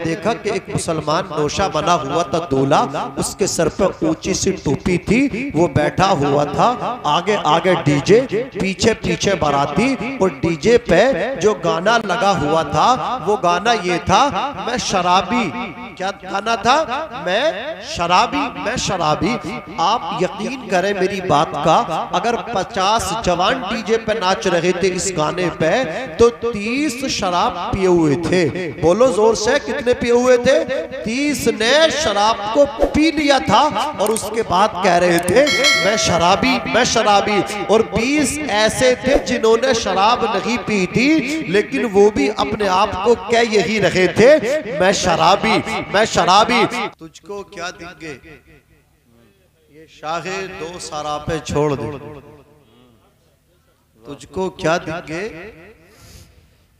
देखा कि एक मुसलमान नौशा बना हुआ था दूल्हा, उसके सर पर ऊंची सी टोपी थी, वो बैठा हुआ था, आगे आगे डीजे, पीछे पीछे बाराती, और डीजे पे जो गाना लगा हुआ था वो गाना ये था, मैं शराबी। क्या गाना था? मैं शराबी। आप यकीन करें मेरी बात का, अगर 50 जवान डीजे पे नाच रहे थे इस गाने पे, तो 30 शराब पिए हुए थे। बोलो जोर से, कितने पिए हुए थे? 30 ने शराब को पी लिया था और उसके बाद कह रहे थे मैं शराबी। और 20 ऐसे थे जिन्होंने शराब नहीं पी थी, लेकिन वो भी अपने आप को कह यही रहे थे मैं शराबी। तुझको क्या दिखे ये शाहे दो सरापे छोड़ दे, तुझको क्या दिखे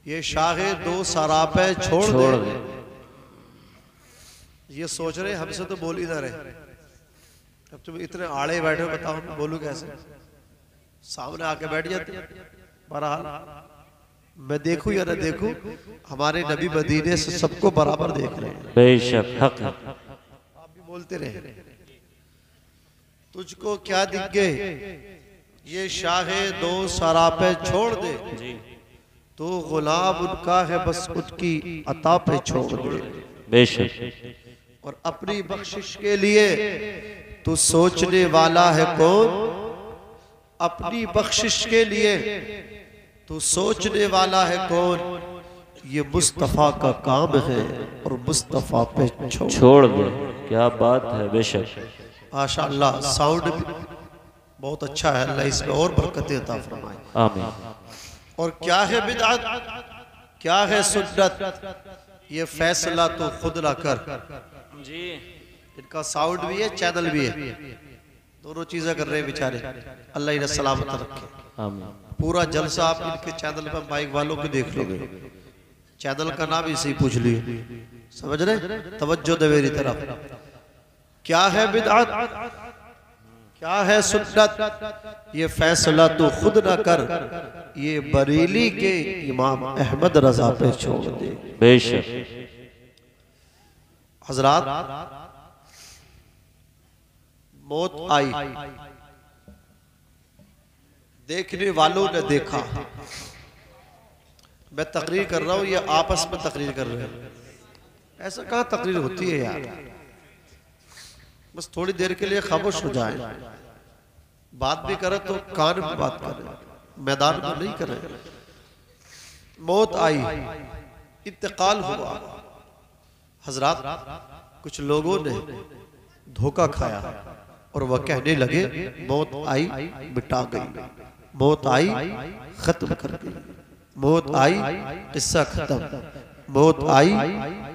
ये शाहे दो सरापे छोड़ दे। ये सोच रहे हमसे तो बोल ही ना रहे, अब तुम इतने आड़े बैठे हो, बताओ मैं बोलूं कैसे? सामने आके बैठ जाते। बहरहाल मैं देखूं या ना देखूं, हमारे नबी मदीने से सबको बराबर देख रहे हैं। बेशक हक है। आप भी बोलते रहे, तुझको क्या दिख गए ये शाहे दो सरापे छोड़ दे, तो गुलाम उनका है बस उसकी अता पे छोड़ दे। बेशक। और अपनी बख्शिश के लिए तू सोचने वाला है कौन? अपनी बख्शिश के लिए तू सोचने वाला है कौन? ये मुस्तफा का काम है और मुस्तफा पे छोड़ दे। क्या बात है। बेशक माशाअल्लाह, साउंड बहुत अच्छा है, अल्लाह इसमें और बरकतें अता फरमाए। आमीन। और क्या है बिदअत, क्या है सुन्नत, ये फैसला तो खुद ना कर जी। इनका साउंड भी है, चैनल भी है, दोनों चीजें कर रहे हैं बेचारे, अल्लाह इन्हें सलामत रखे। आमीन। पूरा जलसा आप इनके चैनल पर माइक वालों को देख लोगे, चैनल का नाम इसे ही पूछ लियो, समझ रहे? तवज्जो दे मेरी तरफ। क्या है बिदअत, क्या है सुन्नत, ये फैसला तो खुद ना कर, ये बरेली के इमाम अहमद रजा पे छोड़ दे। बेशक। हजरात, मौत आई, देखने वालों ने देखा। मैं तकरीर कर रहा हूं, ये आपस में तकरीर कर रहे हैं। ऐसा कहाँ तकरीर होती है यार? बस थोड़ी देर के लिए खामोश हो जाए, बात भी करे तो कान में बात करें, मैदान में नहीं करें। मौत आई, इंतकाल हुआ। हजरात, कुछ लोगों ने धोखा खाया और वह कहने लगे मौत आई मिटा गई, मौत आई खत्म कर गई, मौत आई किस्सा खत्म, मौत आई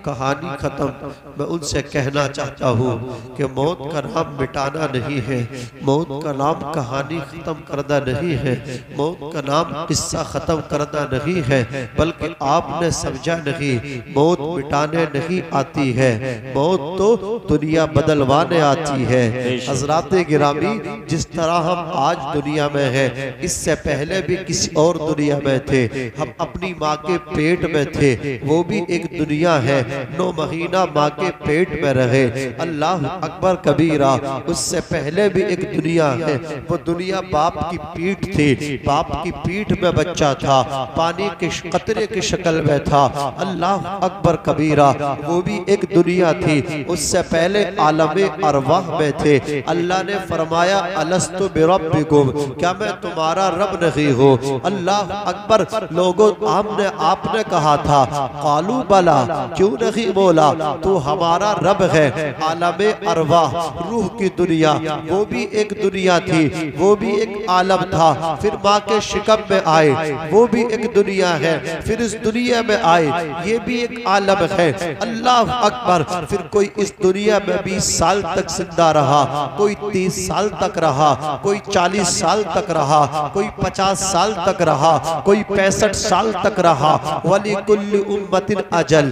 कहानी खत्म। मैं उनसे कहना चाहता हूँ कि मौत का नाम मिटाना नहीं है, मौत का नाम कहानी खत्म करना नहीं है, मौत का नाम किस्सा खत्म करना नहीं है, बल्कि आपने समझा नहीं, मौत मिटाने नहीं आती है, मौत तो दुनिया बदलवाने आती है। हजरात गिरामी, जिस तरह हम आज दुनिया में हैं, इससे पहले भी किसी और दुनिया में थे। हम अपनी माँ के पेट में थे, वो भी एक दुनिया है। 9 महीना माँ के पेट में रहे, अल्लाह अकबर कबीरा। उससे पहले भी एक दुनिया है, वो दुनिया बाप की पीठ थी, बाप की पीठ में बच्चा था, पानी के कतरे की शक्ल में था, अल्लाह अकबर कबीरा। वो भी एक दुनिया थी। उससे पहले आलमे अरवाह में थे। अल्लाह ने फरमाया अलस्तु बिरब्बिकुम, क्या मैं तुम्हारा रब नहीं हूँ? अल्लाह अकबर। लोगों आपने कहा था कालू बला, क्यों नहीं बोला? तो हमारा रब है। आलमे अरवाह, रूह की दुनिया, वो भी एक दुनिया थी, वो भी एक आलम था। फिर माँ के शिकम में आए, वो भी एक दुनिया है। फिर इस दुनिया में आए, ये भी एक आलम है। अल्लाह अकबर। फिर कोई इस दुनिया में 20 साल तक जिंदा रहा, कोई 30 साल तक रहा, कोई 40 साल तक रहा, कोई 50 साल तक रहा, कोई 65 साल तक रहा। वली कुल्ली उम्मतिन अजल,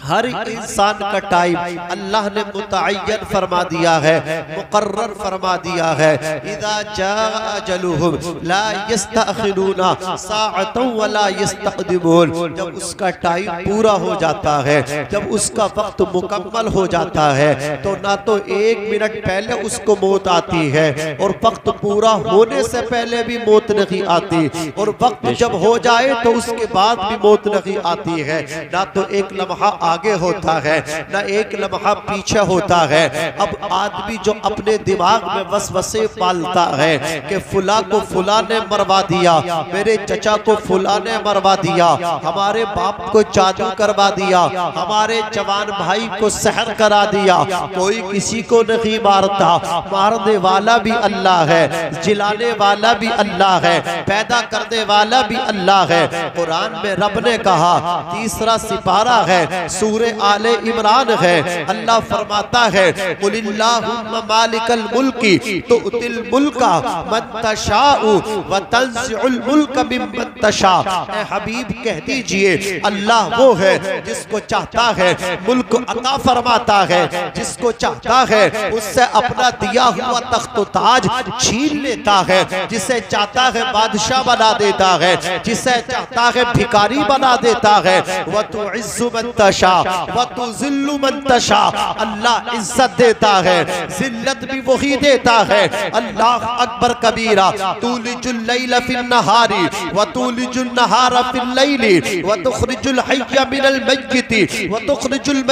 हर इंसान का टाइम अल्लाह ने मुतअय्यन फरमा दिया है, मुकर्रर फरमा दिया है। इज़ा जाअ अजलुहुम ला यस्तअखिरूना साअतन वला यस्तक़दिमून, जब उसका टाइम पूरा हो जाता है, जब उसका वक्त मुकम्मल हो जाता है, तो ना तो 1 मिनट पहले उसको मौत आती है और वक्त पूरा होने से पहले भी मौत नहीं आती, और वक्त जब हो जाए तो उसके बाद भी मौत नहीं आती है। ना तो एक लम्हा आगे होता है, ना एक लम्हा पीछे होता है। अब आदमी जो अपने दिमाग में वसवसे पालता है कि फुला को फुला ने मरवा दिया, मेरे चचा को फुला ने मरवा दिया, हमारे बाप को जादू करवा दिया, हमारे जवान भाई को सहर करा दिया, कोई किसी को नहीं मारता, मारने वाला भी अल्लाह है, जिलाने वाला भी अल्लाह है, पैदा करने वाला भी अल्लाह है। कुरान में रब ने कहा, तीसरा सिपारा है, सूरे आले इमरान है, अल्लाह फरमाता है कुलिल्लाहुम्मा मालिकल मुल्की तुतिल मुल्का मन तशाउ व तंज़िउल मुल्का मिम्मन तशा। ए हबीब कह दीजिए, अल्लाह वो है जिसको चाहता है मुल्क अता फरमाता है, जिसको चाहता है उससे अपना दिया हुआ तख्त ताज छीन लेता है, जिसे चाहता है बादशाह बना देता है, जिसे चाहता है भिखारी बना देता है। व तुइज़्ज़ु मन तशा व तुज़िल्लु मन तशा, अल्लाह इज्जत देता है, जिल्लत भी वही देता है। अल्लाह अकबर कबीरा। तुलिजुल लैल फिन नहारी व तुलिजुल नहारा फिल लैली व तुखरिजुल हय्य मिनल मय्यिति व तुखरिजुल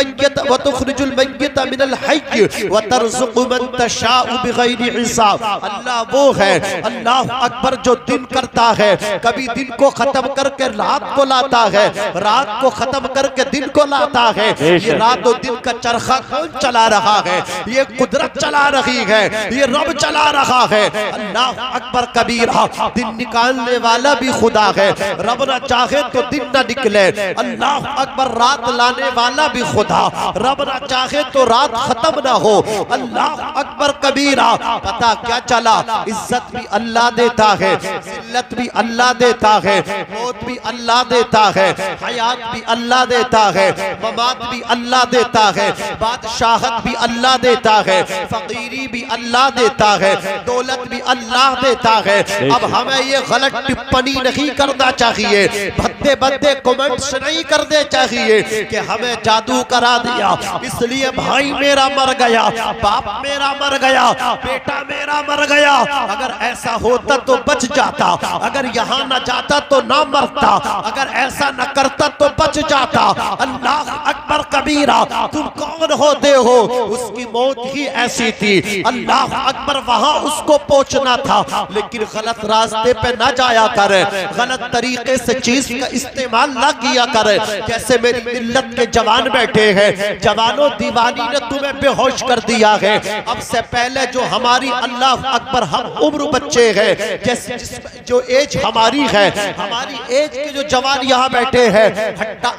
मय्यित मिनल हय्य व तर्ज़ुक़ु मन तशाउ बिग़ैरि हिसाब। अल्लाह वो है, अल्लाह अकबर, जो दिन करता है, कभी दिन को खत्म करके रात को लाता है, रात को खत्म करके दिन को लाता है। ये रात और दिन का चरखा कौन चला रहा है? ये कुदरत चला रही है, ये रब चला रहा है। अल्लाह अकबर कबीरा। दिन निकालने वाला भी खुदा है, रब ना चाहे तो दिन ना निकले। अल्लाह अकबर। रात लाने वाला भी खुदा, रब ना चाहे तो रात खत्म ना हो। अल्लाह अकबर कबीरा। पता क्या चला? इज्जत भी अल्लाह देता है, जिल्लत भी अल्लाह देता है, मौत भी अल्लाह देता है, हयात भी अल्लाह देता है, ममात भी अल्लाह देता है, बादशाहत भी अल्लाह देता है, फकीरी भी अल्लाह देता है, दौलत भी अल्लाह देता है। अब हमें ये गलत टिप्पणी नहीं करना चाहिए, भद्दे भद्दे कमेंट्स नहीं करने चाहिए कि हमें जादू करा दिया इसलिए भाई मेरा मर गया, बाप मेरा मर गया, बेटा मेरा मर गया। अगर ऐसा होता तो बच जाता, अगर यहाँ न जाता तो ना मरता, अगर ऐसा न करता तो बच जाता। अल्लाह अकबर कबीरा। तुम कौन होते हो? उसकी मौत ही ऐसी थी। अल्लाह अकबर। वहां उसको पहुंचना था, लेकिन गलत रास्ते पे ना जाया करे, गलत तरीके से चीज का इस्तेमाल ना किया करे। जैसे मेरी मिल्लत के जवान बैठे हैं, जवानों दीवानी ने तुम्हें बेहोश कर दिया है। अब से पहले जो हमारी अल्लाह अकबर हम उम्र बच्चे हैं, जैसे जो एज हमारी है, हमारी एज के जो जवान यहाँ बैठे हैं,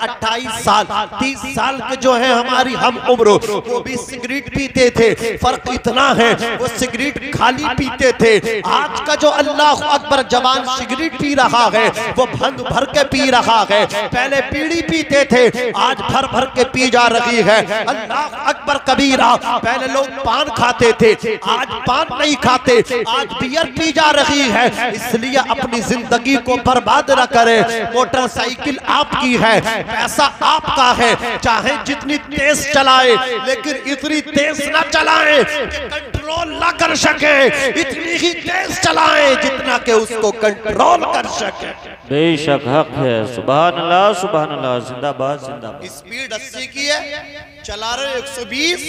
28 साल 30 साल के जो है हमारी हम उम्र, वो भी सिगरेट पीते थे। फर्क इतना है, वो सिगरेट खाली पीते थे। आज का जो अल्लाह अकबर जवान सिगरेट पी रहा है, वो भंग भर के पी रहा है। पहले बीड़ी पीते थे, आज भर भर के पी जा रही है। अल्लाह अकबर कबीरा। पहले लोग पान खाते थे, आज पान नहीं खाते, आज बियर पी जा रही है। इसलिए अपनी जिंदगी को बर्बाद न करें। मोटरसाइकिल आपकी है, पैसा आपका है, चाहे जितनी तेज चलाए, लेकिन इतनी तेज ना चलाए कि कंट्रोल ना कर सके, इतनी ही तेज चलाए जितना के उसको कंट्रोल कर सके। बेशक हक है। सुभान अल्लाह, सुभान अल्लाह। जिंदाबाद, जिंदाबाद। स्पीड 80 की है, चला रहे 120,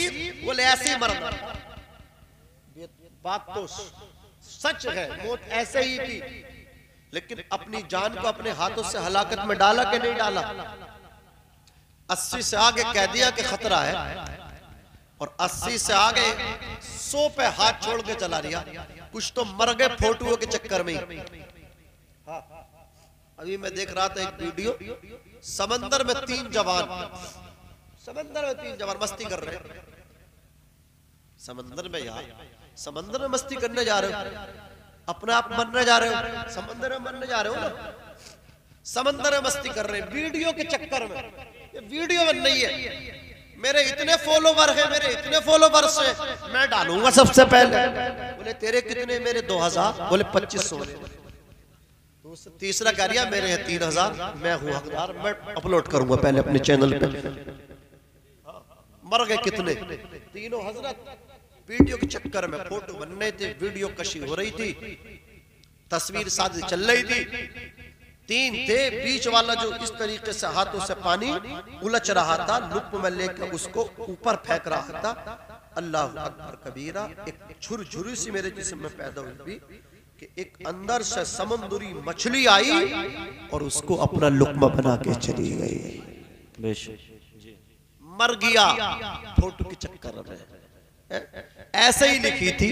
बोले ऐसे मरना। बात तो सच है, मौत ऐसे ही थी, लेकिन अपनी जान को अपने हाथों से हलाकत में डाला कि नहीं डाला? 80 से आगे कह दिया कि खतरा है, और 80 से आगे 100 पे हाथ छोड़ के चला दिया। कुछ तो मर गए फोटुओं के चक्कर में। अभी मैं देख रहा था एक वीडियो, समंदर में 3 जवान, समंदर में 3 जवान मस्ती कर रहे हैं। समंदर में, यार समंदर में मस्ती करने जा रहे हो, अपने आप मरने जा रहे हो, समंदर में मरने जा रहे हो ना। समंदर में मस्ती कर रहे हैं वीडियो के चक्कर में। ये वीडियो में नहीं है, मेरे इतने फॉलोवर है, मेरे इतने फॉलोवर्स है, मैं डालूंगा सबसे पहले। बोले तेरे कितने? मेरे 2000। बोले 2500। तीसरा कह रिया मेरे हैं 3000, मैं हूं हकदार, मैं अपलोड करूंगा पहले अपने चैनल पे। मर गए कितने? तीनों हजरत वीडियो के चक्कर में। फोटो बनने थे, वीडियो कशी हो रही थी, तस्वीर साजी चल रही थी। तीन थे, बीच वाला जो इस तरीके से हाथों से पानी उलझ रहा था, लुक में लेकर उसको ऊपर फेंक रहा था। अल्लाह अकबर कबीरा। एक छुरछुरी सी मेरे जिस्म में पैदा हुई कि एक अंदर से समुद्री मछली आई और उसको अपना लुकमा बना के चली गई। मर गया फोटो के चक्कर में। ऐसे ही लिखी थी।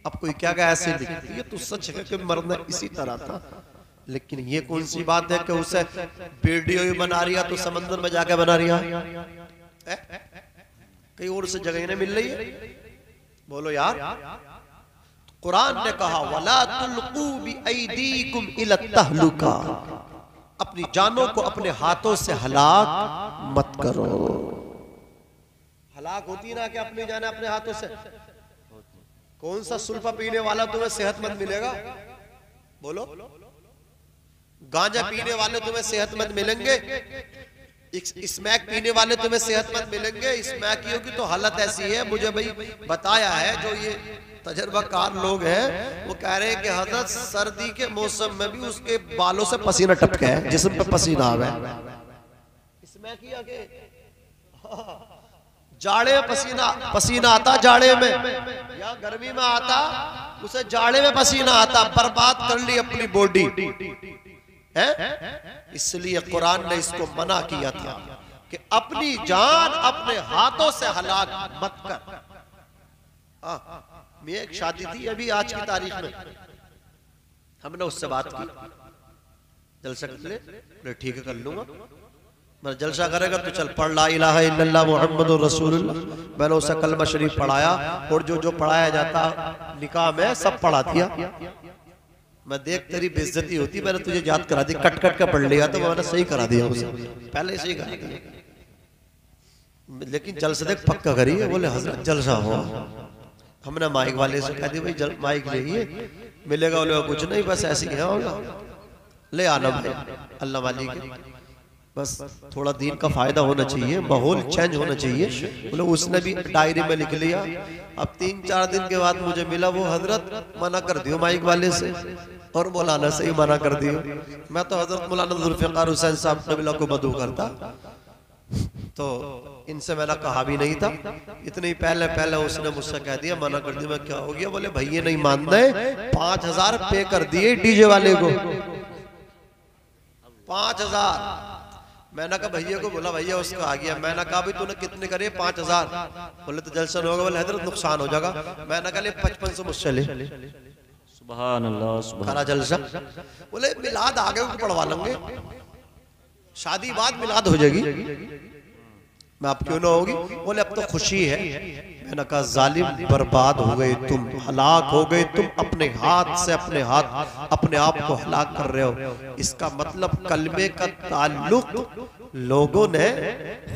अब कोई क्या कहा ऐसे लिखी थी? ये तो सच है कि मरना इसी तरह था, लेकिन ये कौन सी बात है कि उसे वीडियो ही बना रही है तो समंदर में जाके बना रही है? कहीं और से जगह नहीं मिल रही है? बोलो यार। कुरान ने कहा वला तुल्कू बिअयदीकुम इला तहलुका, अपनी जानों को अपने हाथों से हलाक मत करो। हलाक होती ना कि अपनी जाने अपने हाथों से। कौन सा सुल्फा पीने वाला तुम्हें सेहतमंद मिलेगा? बोलो। गांजा पीने वाले तुम्हें सेहतमंद मिलेंगे? स्मैक पीने वाले तुम्हें सेहतमंद मिलेंगे? स्मैकियों की तो हालत ऐसी है, मुझे भाई बताया है जो ये तजर्बाकार लोग हैं, वो कह रहे हैं कि हजरत सर्दी के मौसम में भी उसके बालों से पसीना टपका है, जिस्म पे पसीना आ गया। स्मैकिया के जाड़े में पसीना आता, जाड़े में या गर्मी में आता, उसे जाड़े में पसीना आता। बर्बाद कर ली अपनी बॉडी है। इसलिए कुरान ने इसको मना किया था कि अपनी जान अपने हाथों से हलाक मत कर। मैं एक शादी थी अभी आज की तारीख में, हमने उससे बात की, जलसा कर ले, ठीक है कर लूंगा। मैं जलसा करेगा तो चल पढ़ ला इलाहा इल्लल्लाह मुहम्मदुर रसूलुल्लाह। मैंने उसे कलमा शरीफ पढ़ाया और जो पढ़ाया जाता निकाह में सब पढ़ा दिया। मैं देख तेरी बेइज्जती होती, मैंने तुझे याद करा दी, कट कट के पढ़ लिया तो मैंने सही करा दिया उसे, पहले सही करा दिया। लेकिन जलसा देख पक्का करी है। बोले हजरत जलसा हो। हमने माइक वाले से कह दी भाई माइक लेइए, मिलेगा? बोले कुछ नहीं, बस ऐसे ही है, होगा ले आना भाई अल्लाह वाली के। बस थोड़ा दीन का फायदा होना चाहिए, माहौल चेंज होना चाहिए। बोले उसने भी डायरी में लिख लिया। अब 3-4 दिन के बाद मुझे मिला, वो हजरत मना कर दियो माइक वाले से और मौलाना से ही मना कर दियो। मैं तो हजरत मौलाना जुल्फिकार हुसैन साहब कबीला को मदू करता, तो इनसे मैंने कहा भी नहीं था। इतने ही पहले उसने मुझसे कह दिया, मना कर दिया। मैं क्या हो गया? बोले भैया नहीं मान रहे, 5000 पे कर दिए डीजे वाले को, 5000। मैंने कहा भैया को, बोला भैया उसका आ गया। मैंने कहा भाई तूने कितने करे? 5000। बोले तो जलसा होगा। बोले हजरत नुकसान हो जाएगा। मैंने कहा ले 5500 मुझसे ले। सुभान अल्लाह, सुभान जलसा। बोले मिलाद आ गए पढ़वा लेंगे, शादी बाद मिलाद हो जाएगी। मैं आप क्यों ना होगी? बोले अब तो खुशी है। मैंने कहा जालिम, बर्बाद हो गए तुम, हलाक हो गए तुम, अपने हाथ से अपने आप को हलाक कर रहे हो। इसका मतलब कलमे का ताल्लुक लोगों ने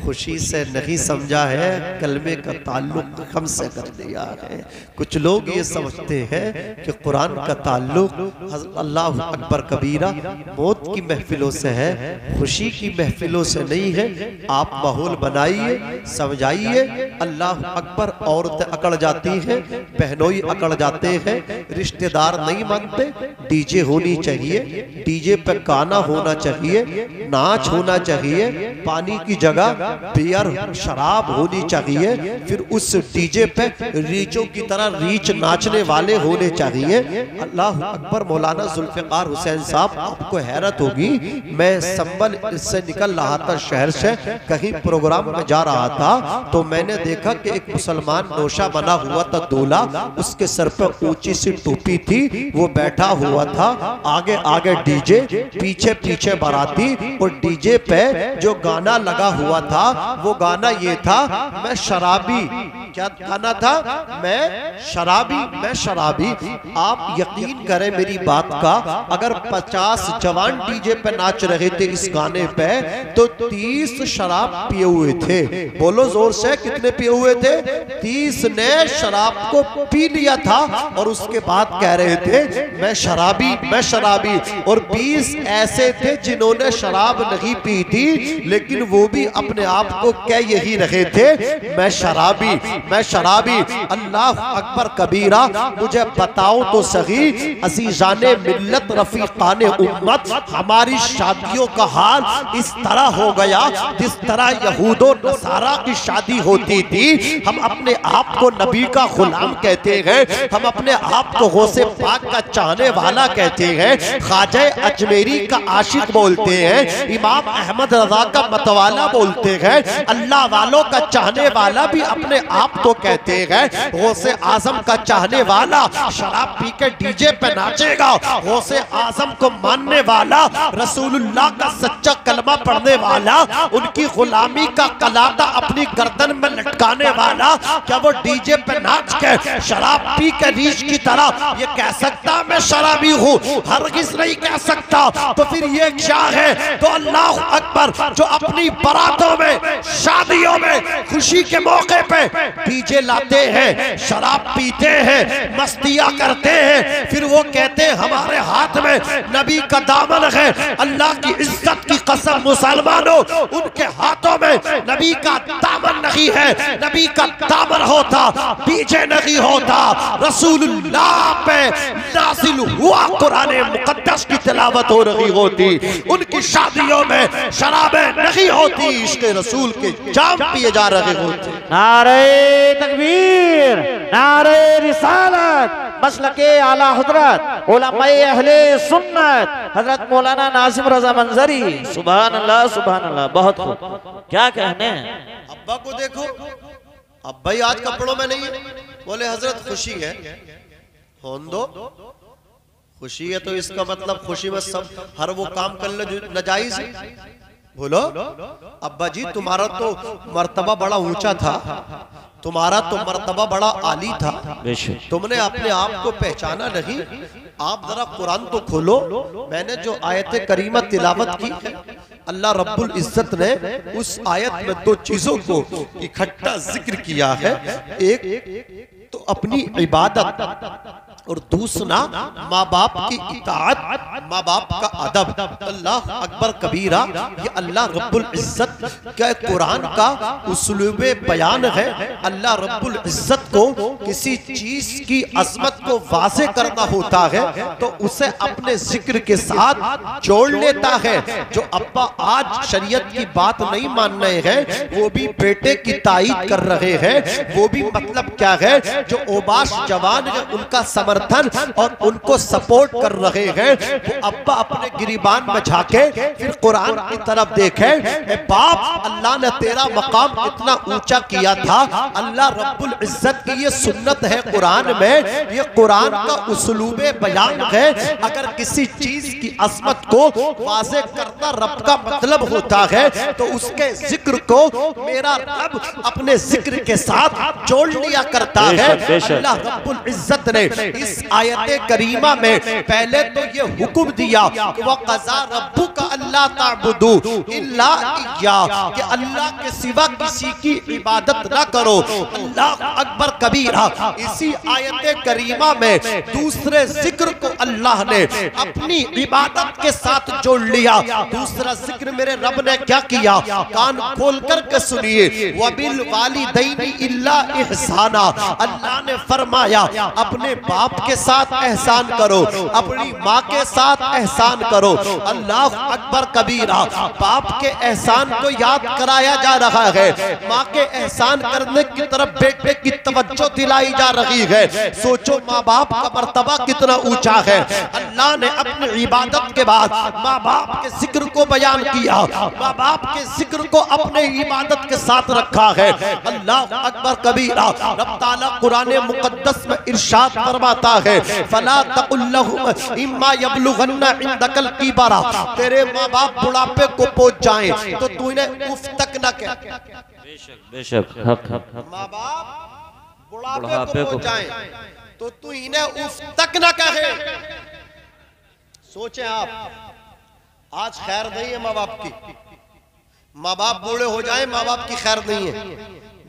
खुशी से नहीं समझा है, कलमे का ताल्लुक हमसे कर दिया है। कुछ लोग ये समझते हैं कि कुरान का ताल्लुक अल्लाह अकबर कबीरा मौत की महफिलों से है, खुशी की महफिलों से नहीं है। आप माहौल बनाइए, समझाइए। अल्लाह अकबर। औरतें अकड़ जाती हैं, बहनोई अकड़ जाते हैं, रिश्तेदार नहीं मानते। डीजे होनी चाहिए, डीजे पे गाना होना चाहिए, नाच होना चाहिए, पानी की जगह बियर शराब होनी चाहिए। फिर उस डीजे पे रीचों की तरह रीच नाचने वाले होने चाहिए। अल्लाह अकबर। मौलाना जुल्फिकार हुसैन साहब, आपको हैरत होगी, मैं संबल से निकल रहा था, शहर से कहीं प्रोग्राम में जा रहा था, तो मैंने देखा कि एक मुसलमान नौशा बना हुआ था, दूल्हा, उसके सर पर ऊंची सी टोपी थी, वो बैठा हुआ था, आगे आगे डीजे, पीछे पीछे बाराती, और डीजे पे जो गाना लगा हुआ था वो गाना ये था, मैं शराबी क्या गाना था? मैं शराबी। आप यकीन करें मेरी बात का, अगर 50 जवान डीजे पे नाच रहे थे इस गाने पे तो 30 शराब पिए हुए थे। बोलो जोर से, कितने पिए हुए थे? 30 ने शराब को पी लिया था और उसके बाद कह रहे थे मैं शराबी। और 20 ऐसे थे जिन्होंने शराब नहीं पी थी लेकिन वो भी अपने आप को कह यही रहे थे मैं शराबी। अल्लाह अकबर कबीरा। मुझे बताओ तो सही अज़ीज़ाने मिल्लत रफ़ीक़ाने उम्मत, हमारी शादियों का हाल इस तरह हो गया जिस तरह यहूदो नसारा की शादी होती थी। हम अपने आप को नबी का गुलाम कहते हैं, हम अपने आप को गौसे पाक का चाहने वाला कहते हैं, ख्वाजा अजमेरी का आशिक बोलते हैं, इमाम अहमद रजा का मतवाला बोलते हैं, अल्लाह वालों का चाहने वाला भी अपने आप को कहते हैं। गौसे आजम का चाहने वाला शराब पी के डीजे पे नाचेगा, गौसे आजम को मानने वाला, रसूलुल्लाह का सच्चा कलमा पढ़ने वाला, उनकी गुलामी का कलाता अपनी गर्दन में लटकाने वाला, क्या वो डीजे पे नाच के शराब पी के रीछ की तरह ये कह सकता मैं शराबी हूँ? हरगिज़ नहीं कह सकता। तो फिर ये क्या है? तो अल्लाह अकबर जो अपनी बारातों में, शादियों में, खुशी के मौके पे डीजे लाते हैं, शराब पीते हैं, मस्तियां करते हैं, फिर वो कहते हैं हमारे हाथ में नबी का दामन है। अल्लाह की इज्जत की कसम मुसलमानों, उनके हाथों में नबी का दामन नहीं है। नबी का दामन होता डीजे नहीं होता। रसूलुल्लाह पे नाज़िल हुआ कुरान मुक़द्दस की तिलावत हो रही होती, उनकी शादियों में शराबें नहीं होती, इश्क़ रसूल के जाम पिए जा रहे होते। नारे तकबीर, नारे रिसालत, मसलके आला हजरत उलमाए अहले सुन्नत हजरत मौलाना नासिम रजा मंजरी। सुभान अल्लाह। बहुत खूब, क्या कहने हैं। अब्बा को देखो, अब्बा ही आज कपड़ों में नहीं है। बोले हजरत खुशी है, होन दो, खुशी है तो इसका मतलब खुशी में सब हर वो काम कर ले जो नाजायज है। बोलो अब्बा जी तुम्हारा तो मर्तबा बड़ा ऊंचा था, तुम्हारा तो मर्तबा बड़ा आली था, तुमने अपने आप को पहचाना नहीं। आप जरा कुरान तो खोलो। मैंने जो आयत करीमा तिलावत की है, अल्लाह रब्बुल इज्जत ने उस आयत में दो चीजों को इकट्ठा जिक्र किया है। एक तो अपनी इबादत और दूसरा माँ बाप की इताअत, माँ बाप का अदब। अल्लाह अकबर कबीरा। ये अल्लाह रब्बुल इज्जत के कुरान का उसलूबे बयान है। अल्लाह रब्बुल इज्जत को किसी चीज की अजमत को वाज़े करना होता है तो उसे अपने जिक्र के साथ जोड़ लेता है। जो अब्बा आज शरीयत की बात नहीं मान रहे हैं, वो भी बेटे की ताईद कर रहे हैं। वो भी मतलब क्या है, जो ओबाश जवान है उनका समर्थन और उनको सपोर्ट कर रहे हैं, वो अब्बा अपने गिरिबान में झाके फिर कुरान की तरफ देखे। बाप, अल्लाह ने तेरा मकाम इतना ऊंचा किया था। अल्लाह रब्बुल इज्जत की ये सुन्नत है कुरान में, ये कुरान का उसलूबे बयान है। अगर किसी चीज की अजमत को वाज़े करना रब का मतलब होता है तो उसके जिक्र को मेरा रब अपने जिक्र के साथ जोड़ लिया करता है। अल्लाह रब्बुल इज्जत ने इस आयत करीमा में पहले तो ये हुक्म दिया कि वक़ज़ा रब्बुका अल्ला ताबुदू इल्ला इय्याह, कि अल्लाह के सिवा किसी की इबादत ना करो। अल्लाह अकबर कबीरा। इसी आयत करीमा में दूसरे जिक्र को अल्लाह ने अपनी इबादत के साथ जोड़ लिया। दूसरा जिक्र मेरे रब ने क्या किया, कान खोल कर के सुनिए। वबिल वालिदैनि इल्ला इहसाना, अल्लाह ने फरमाया अपने बाप के साथ एहसान करो, अपनी माँ के साथ एहसान करो। अल्लाह अकबर कबीरा। बाप के एहसान को याद कराया जा रहा है, माँ के एहसान करने की तरफ बेटे की तवज्जो दिलाई जा रही है। सोचो माँ बाप का मर्तबा कितना ऊंचा है। अल्लाह ने अपनी इबादत के बाद माँ बाप के जिक्र को बयान किया, माँ बाप के जिक्र को अपने इबादत के साथ रखा है। अल्लाह अकबर कबीरा। रब ताला कुरान मुकद्दस में इरशाद फरमाता है, फला तकुल लहुम इम्मा यबलुगन्ना इंदकल किबरा, तेरे माँ बाप बुढ़ापे को पहुंच जाएं तो तूने उफ तक न कह। बेशक बेशक, हक हक। माँ बाप बुढ़ापे को जाए तो तू इन्हें उफ तक ना कहे। सोचें आप, आज खैर नहीं है माँ बाप की, माँ बाप बूढ़े हो जाए माँ बाप की खैर नहीं है।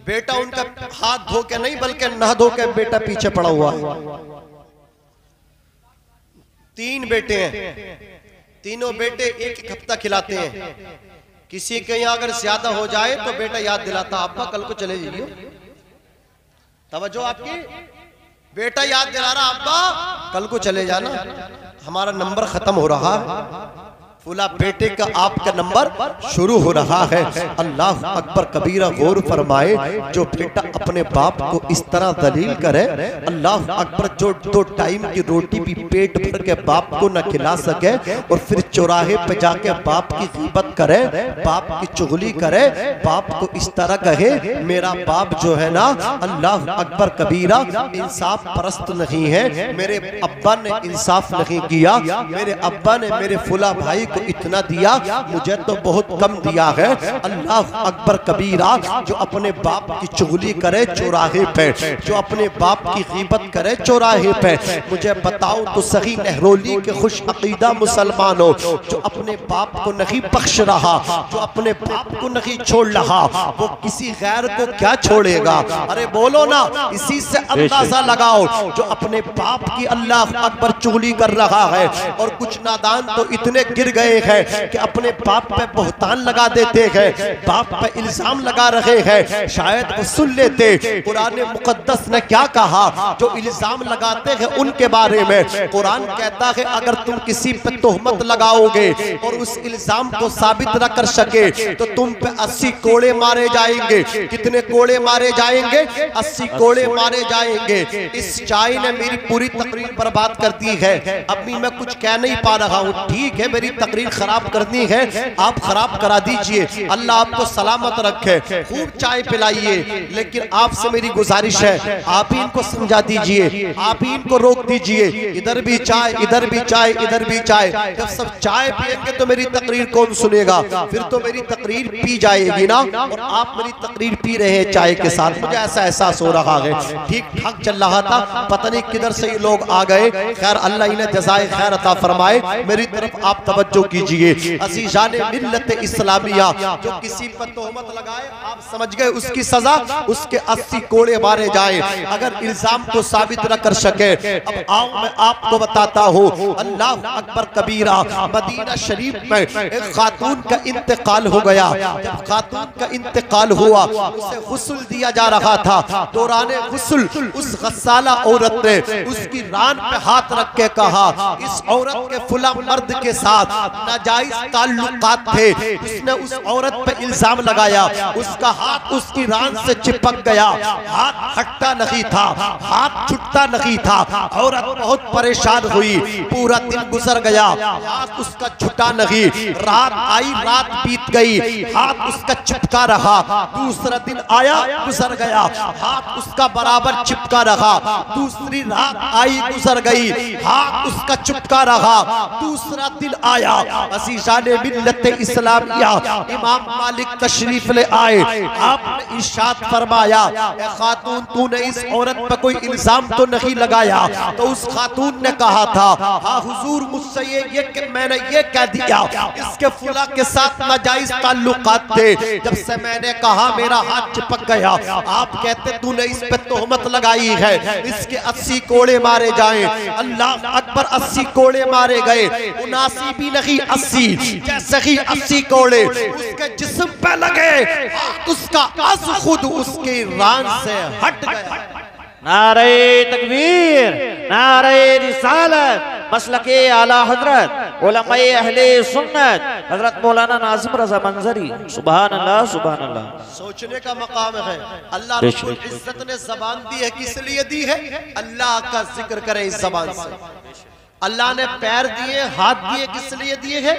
बेटा उनका हाथ धो के नहीं बल्कि नहा धो के बेटा पीछे पड़ा हुआ है। 3 बेटे हैं, तीनों बेटे एक हफ्ता खिलाते हैं। किसी के यहाँ अगर ज्यादा हो जाए तो बेटा याद दिलाता, अब्बा कल को चले जाइए। तवज्जो आपकी, बेटा याद दिला रहा, अब्बा कल को चले जाना, हमारा नंबर खत्म हो रहा है, फुला बेटे का आपका नंबर शुरू हो रहा है। अल्लाह अकबर कबीरा, गौर फरमाए, जो बेटा अपने बाप को इस तरह दलील करे, अल्लाह अकबर, जो 2 टाइम की रोटी भी पेट भर के बाप को न खिला सके और फिर चौराहे पे जाके बाप की गीबत करे, बाप की चुगली करे, बाप को इस तरह कहे मेरा बाप जो है ना, अल्लाह अकबर कबीरा, इंसाफ परस्त नहीं है, मेरे अब्बा ने इंसाफ नहीं किया, मेरे अब्बा ने मेरे फुला भाई को इतना दिया, मुझे तो बहुत कम दिया है। अल्लाह अकबर कबीरा, जो अपने बाप की चुगली करे चौराहे पे, जो अपने बाप की गीबत करे चौराहे पे, मुझे बताओ तो सही नेहरोली के खुश अकीदा मुसलमानों, जो अपने बाप को नहीं बख्श रहा, जो अपने बाप को नहीं छोड़ रहा, वो किसी गैर को क्या छोड़ेगा? अरे बोलो ना, इसी से अंदाजा लगाओ, जो अपने बाप की अल्लाह अकबर चुगली कर रहा है। और कुछ नादान तो इतने गिर गए हैं कि अपने बाप पे बहुतान लगा देते हैं, बाप पे इल्जाम लगा रहे हैं, शायद वो सुन लेते कुरान मुकद्दस ने क्या कहा। जो इल्जाम लगाते हैं उनके बारे में कुरान कहता है, अगर तुम किसी पे तोहमत लगाओगे और उस इल्जाम को साबित न कर सके तो तुम पे 80 कोड़े मारे जाएंगे। कितने कोड़े मारे जाएंगे? 80 कोड़े मारे जाएंगे। इस चाय ने मेरी पूरी तकरीर बर्बाद कर दी है, अभी मैं कुछ कह नहीं पा रहा हूँ। ठीक है, मेरी तकरीर खराब करनी है, आप खराब करा दीजिए, अल्लाह आपको सलामत रखे, खूब चाय पिलाइए, लेकिन आपसे मेरी गुजारिश है, आप ही इनको समझा दीजिए, आप ही इनको रोक दीजिए। इधर भी चाय, इधर भी चाय, इधर भी चाय। जब सब चाय पिएंगे तो मेरी तकरीर कौन सुनेगा? फिर तो मेरी तकरीर पी जाएगी ना, और आप मेरी तकरीर पी रहे हैं चाय के साथ, मुझे ऐसा एहसास हो रहा है। ठीक ठाक चल रहा था, पता नहीं किधर से ये लोग आ गए। खैर, अल्लाह इन्हें जज़ाए खैर अता फरमाए। मेरी तरफ आप तवज्जो कीजिए। अज़ीज़ाने मिल्लत इस्लामिया, जो किसी पर तोहमत लगाए, आप समझ गए उसकी सजा, उसके 80 कोड़े मारे जाए अगर इल्जाम को साबित न कर सके। अब आओ मैं आपको बताता हूँ, अल्लाह अकबर कबीरा, मदीना शरीफ में एक खातून का इंतकाल हो गया। जब खातून का इंतकाल हुआ, उसे गुस्ल दिया जा रहा था। दौराने गुस्ल उस गस्साला औरत ने उसकी रान पे हाथ रख के कहा, इस औरत के फुला मर्द के साथ नाजायज ताल्लुकात थे। उसने उस औरत पे इल्जाम लगाया, उसका हाथ उसकी रान से चिपक गया, हाथ हटता नहीं था, हाथ छूटता नहीं था। औरत बहुत परेशान हुई, पूरा दिन गुजर गया, हाथ उसका छूटा नहीं। रात आई, रात बीत गई, हाथ उसका चिपका रहा। दूसरा दिन आया, गुजर गया, हाथ उसका बराबर चिपका रहा। दूसरी रात आई, गुजर गई, हाथ उसका चिपका रहा। दूसरा दिन आया, अज़ीज़ाने मिल्लत इस्लामिया, इमाम मालिक तशरीफ ले आए। आपने इरशाद फरमाया, ए खातून, तूने इस औरत पर कोई इल्जाम तो नहीं लगाया? तो उस खातून ने कहा था, हाँ हुजूर, मुझसे ये मैंने ये कह दिया, इसके फुला के साथ नाजायज ताल्लुकात थे। जब से मैंने कहा मेरा हाथ चिपक गया। आप कहते तूने इस पे तोहमत लगाई है, इसके 80 कोड़े मारे जाएं। अल्लाह अकबर, 80 कोड़े मारे गए, 79 भी नहीं, 80। जैसे ही 80 कोड़े उसके जिस्म पे लगे, उसका अज़ खुद उसके रान से हट गया। नारे तकबीर, नारे रिसालत, मसलके आला हजरत उलमाए अहले सुन्नत हजरत मौलाना नाज़िम रज़ा मंजरी। सुभान अल्लाह, सुभान अल्लाह। सोचने का मकाम है। अल्लाह रब्बुल इज्जत ने जबान दी है, किस लिए दी है? अल्लाह का जिक्र करें इस जबान से। अल्लाह ने पैर दिए, हाथ दिए, किस लिए दिए हैं?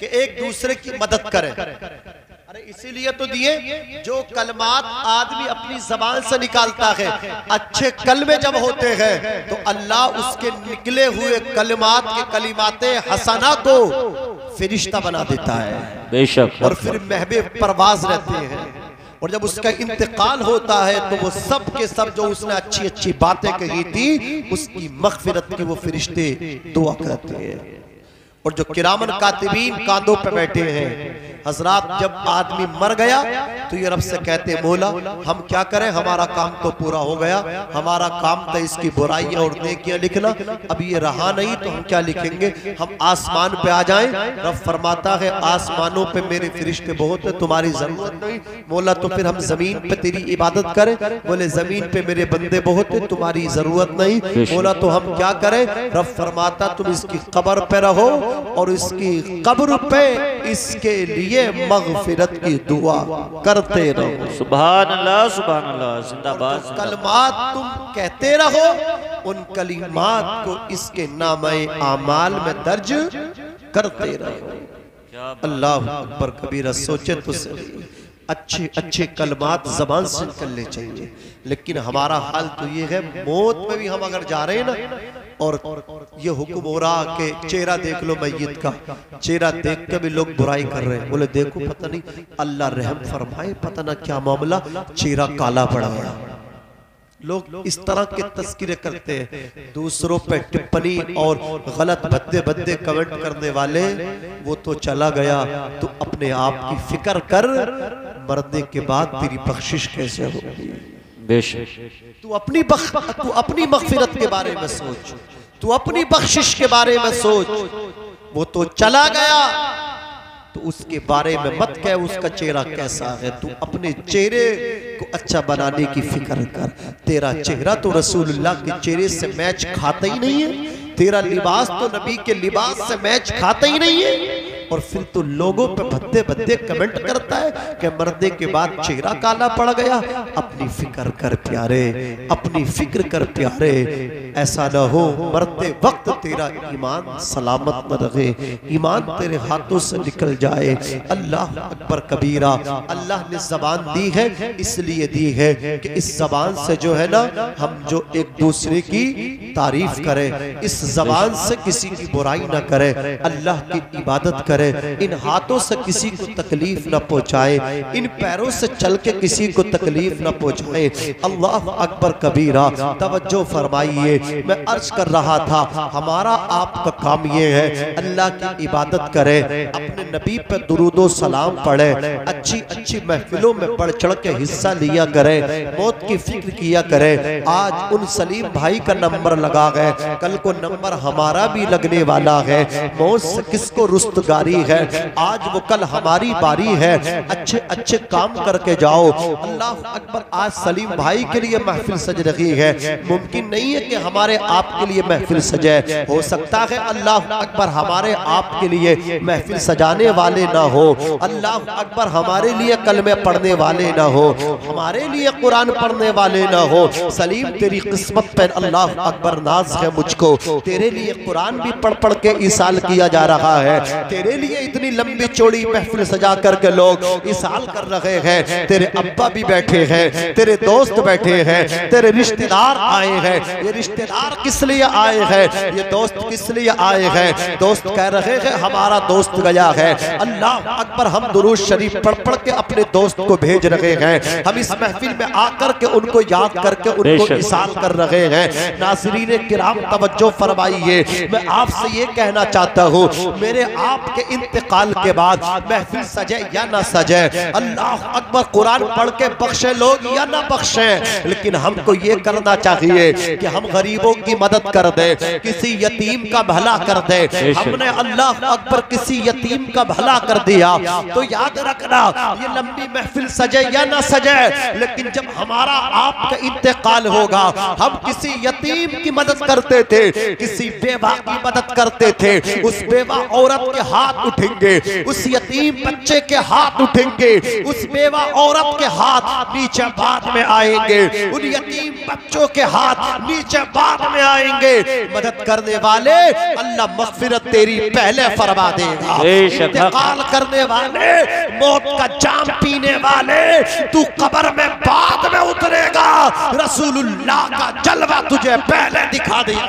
कि एक दूसरे की मदद करें। अरे इसीलिए तो दिए, जो कलमात आदमी अपनी जबान से निकालता है, अच्छे कलमे जब होते हैं तो अल्लाह उसके निकले हुए कलमात के कलिमाते हसना को फरिश्ता बना देता है, बेशक, और फिर महबे परवाज रहते हैं। और जब उसका इंतकाल होता है तो वो सब के सब जो उसने अच्छी अच्छी बातें कही थी उसकी मग़फ़िरत की वो फरिश्ते दुआ करते हैं। और जो किरामन कातिबीन कांधों पे बैठे हैं, हजरात जब आदमी मर गया तो ये रब से कहते हैं मौला हम क्या करें, हमारा काम तो पूरा हो गया, हमारा काम था इसकी बुराइयां और नेकियां लिखना, अब ये रहा नहीं तो हम क्या लिखेंगे, हम आसमान पे आ जाएं। रब फरमाता है आसमानों पे मेरे फरिश्ते बहुत है, तुम्हारी जरूरत नहीं। मौला तो फिर हम जमीन पे तेरी इबादत करें, बोले जमीन पे मेरे बंदे बहुत है, तुम्हारी जरूरत नहीं। मौला तो हम क्या करें, रब फरमाता तुम इसकी कब्र पे रहो और इसकी कब्र पे इसके लिए मग़फ़िरत की दुआ करते रहो। सुभान अल्लाह जिंदाबाद। तो कलमात तुम कहते रहो, उन कलिमात को इसके नामे आमाल में दर्ज करते रहो। अल्लाह अकबर कबीरा। सोचे तो सही, अच्छे अच्छे कलमात ज़बान से निकलने चाहिए, लेकिन हमारा हाल तो ये है मौत में भी हम अगर जा रहे हैं ना और ये हुक्म हो रहा कि चेहरा देख लो मैयत का, चेहरा देख के भी लोग बुराई कर रहे हैं, बोले देखो पता नहीं अल्लाह रहम फरमाए, पता ना क्या मामला, चेहरा काला पड़ा है। लोग इस तरह के तस्कीरे करते हैं, दूसरों पे टिप्पणी और गलत भद्दे भद्दे कमेंट करने वाले, वो तो चला गया, तो अपने आप की फिक्र कर, मरने के बाद तेरी बख्शिश कैसे होगी। बेशक तू अपनी मग़फ़िरत के बारे में सोच, तू अपनी बख्शिश के बारे में सोच। वो तो चला गया तो उसके बारे में मत कह उसका चेहरा कैसा है, तू अपने चेहरे को अच्छा बनाने की फिक्र कर। तेरा चेहरा तो रसूलुल्लाह के चेहरे से मैच खाता ही नहीं है, तेरा लिबास तो नबी के लिबास से मैच खाता ही नहीं है, और फिर तो लोगों पे भद्दे भद्दे कमेंट करता है कि मरने के बाद चेहरा काला पड़ गया। अपनी फिक्र कर प्यारे, अपनी फिक्र कर प्यारे, ऐसा न हो मरते वक्त तेरा ईमान सलामत न रहे, ईमान तेरे हाथों से निकल जाए। अल्लाह अकबर कबीरा। अल्लाह ने जबान दी है, इसलिए दी है कि इस जबान से जो है ना हम जो एक दूसरे की तारीफ करें, इस जबान से किसी की बुराई ना करें, अल्लाह की इबादत करें, इन हाथों से किसी को तकलीफ न पहुंचाए, इन पैरों से चल के किसी को तकलीफ न पहुंचाए। अल्लाह अकबर कबीरा। तवज्जो फरमाइए, मैं अर्ज कर रहा था हमारा आपका काम ये है अल्लाह की इबादत करें, अपने नबी पे दुरूदो सलाम पढ़े, अच्छी अच्छी महफिलों में बढ़ चढ़ के हिस्सा लिया करें, मौत की फिक्र किया करें। आज उन सलीम भाई का नंबर लगा गए, कल को नंबर हमारा भी लगने वाला है। मौत से किसको रुस्तगारी है, आज वो कल हमारी बारी है। अच्छे अच्छे काम करके जाओ। अल्लाह अकबर। आज सलीम भाई के लिए महफिल सज रही है, मुमकिन नहीं है कि हमारे आपके लिए महफिल सजे। हो सकता है अल्लाह अकबर हमारे आपके लिए महफिल सजाने वाले ना हो, अल्लाह अकबर हमारे लिए कलमे पढ़ने वाले ना हो, हमारे लिए कुरान पढ़ने वाले ना हो। सलीम तेरी किस्मत पर अल्लाह अकबर नाज है मुझको, तेरे लिए कुरान भी पढ़ पढ़ के इसाल किया जा रहा है, तेरे लिए इतनी लंबी चौड़ी महफिल सजा करके लोग इसाल कर रहे हैं। तेरे अब्बा भी बैठे हैं, तेरे दोस्त बैठे हैं, तेरे रिश्तेदार आए हैं। ये रिश्तेदार किस लिए आए हैं, ये दोस्त किस लिए आए हैं? दोस्त कह रहे हैं हमारा दोस्त गया है। अल्लाह अकबर। हम दुरूद शरीफ पढ़ पढ़ के अपने दोस्त को भेज रहे हैं, हम इस महफिल में आकर के उनको याद करके उनको इसाल कर रहे हैं। नाज़रीन किराम तवज्जो फरमाइए, मैं आपसे ये कहना चाहता हूँ मेरे आपके इंतकाल के बाद महफिल सजे या ना सजे, अल्लाह अकबर, कुरान पढ़ के बख्शे लोग या ना बख्शे, लेकिन हमको ये करना चाहिए कि हम गरीबों की मदद कर दे, किसी यतीम का भला कर दे। हमने अल्लाह अकबर किसी यतीम का भला कर दिया तो याद रखना ये लंबी महफिल सजे या ना सजे, लेकिन जब हमारा आपका इंतकाल होगा हम किसी यतीम की मदद करते थे, किसी बेवा की मदद करते थे, उस बेवा औरत के हाथ उठेंगे, उस यतीम बच्चे के हाथ उठेंगे, उस बेवा औरत के हाथ नीचे बाद में आएंगे, उन यतीम बच्चों के हाथ नीचे बाद में आएंगे। मदद करने वाले अल्लाह मग़फ़िरत तेरी पहले फरमा देगा। इंतकाल करने वाले, मौत का जाम पीने वाले, तू कब्र में बाद में उतरेगा। रसूलुल्लाह का जलवा तुझे पहले दिखा दिया।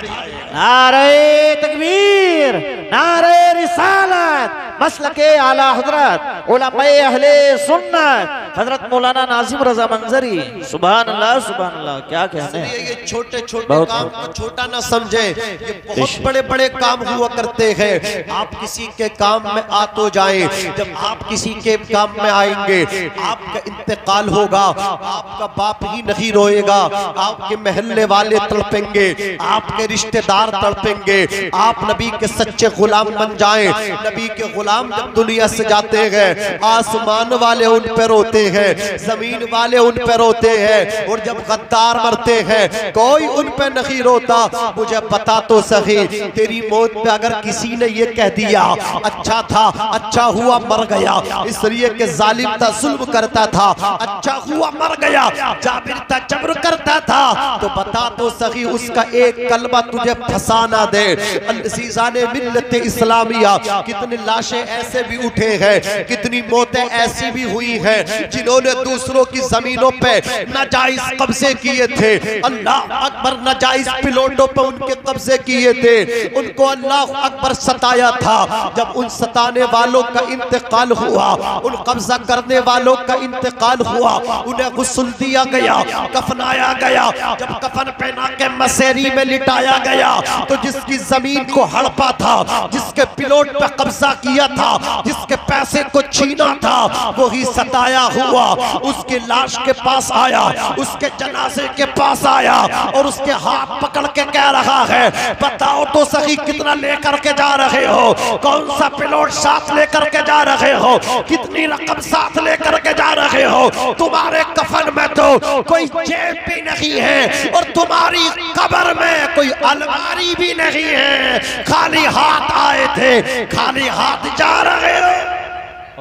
नारे तकबीर, नारे रिसालत, मसलके आला हजरत उलमाए अहले सुन्नत हजरत मौलाना नाजिम रजा मंजरी। सुभान अल्लाह, सुभान अल्लाह। क्या कहने हैं, ये छोटे छोटे काम को छोटा ना समझे, ये बहुत बड़े बड़े काम हुआ करते हैं। आप किसी के काम में आ तो जाएं, जब आप किसी के काम में आएंगे आपका इंतकाल होगा, आपका बाप ही नहीं रोएगा, आपके महल्ले वाले तड़पेंगे, आपके रिश्तेदार तड़पेंगे। आप नबी के सच्चे गुलाम बन जाएं। नबी के गुलाम जब दुनिया से जाते हैं, आसमान वाले उन पे रोते हैं, जमीन वाले उन पे रोते हैं, और जब गद्दार मरते हैं कोई उन पे नहीं रोता। मुझे बता तो सही, तेरी मौत पे अगर किसी ने ये कह दिया अच्छा था, अच्छा हुआ मर गया, इसलिए कि जालिम था, जुल्म करता था, अच्छा हुआ मर गया, जाबिर था, जबर करता था, तो बता तो सही उसका एक कलमा तुझे फसाना दे। अज़ीज़ाने मिल्लत इस्लामिया, कितनी लाशें ऐसे भी उठे हैं, कितनी मौतें ऐसी भी हुई हैं जिन्होंने दूसरों की जमीनों पे नाजायज कब्जे किए थे। अल्लाह अकबर, नाजायज पिलोटों पे उनके कब्जे किए थे, उनको अल्लाह अकबर सताया था। जब उन सताने वालों का इंतकाल हुआ, उन कब्जा करने वालों का इंतकाल हुआ, उन्हें गुस्ल दिया गया, कफनाया गया। जब कफन पहना के मसेरी में लिटाया गया तो जिसकी जमीन को हड़पा था, जिसके पिलोट पे कब्जा किया था, जिसके पैसे को छीना था, वही सताया हुआ उसके लाश के पास आया, उसके जनाजे के पास आया और उसके हाथ पकड़ के कह रहा है बताओ तो सही कितना लेकर के जा रहे हो, कौन सा पिलोट साथ लेकर के जा रहे हो, कितनी रकम साथ लेकर के जा रहे हो। तुम्हारे कफन में तो कोई जेब भी नहीं है और तुम्हारी कब्र में कोई अलमारी भी नहीं है, खाली हाथ आए थे, खाली हाथ जा रहे हो।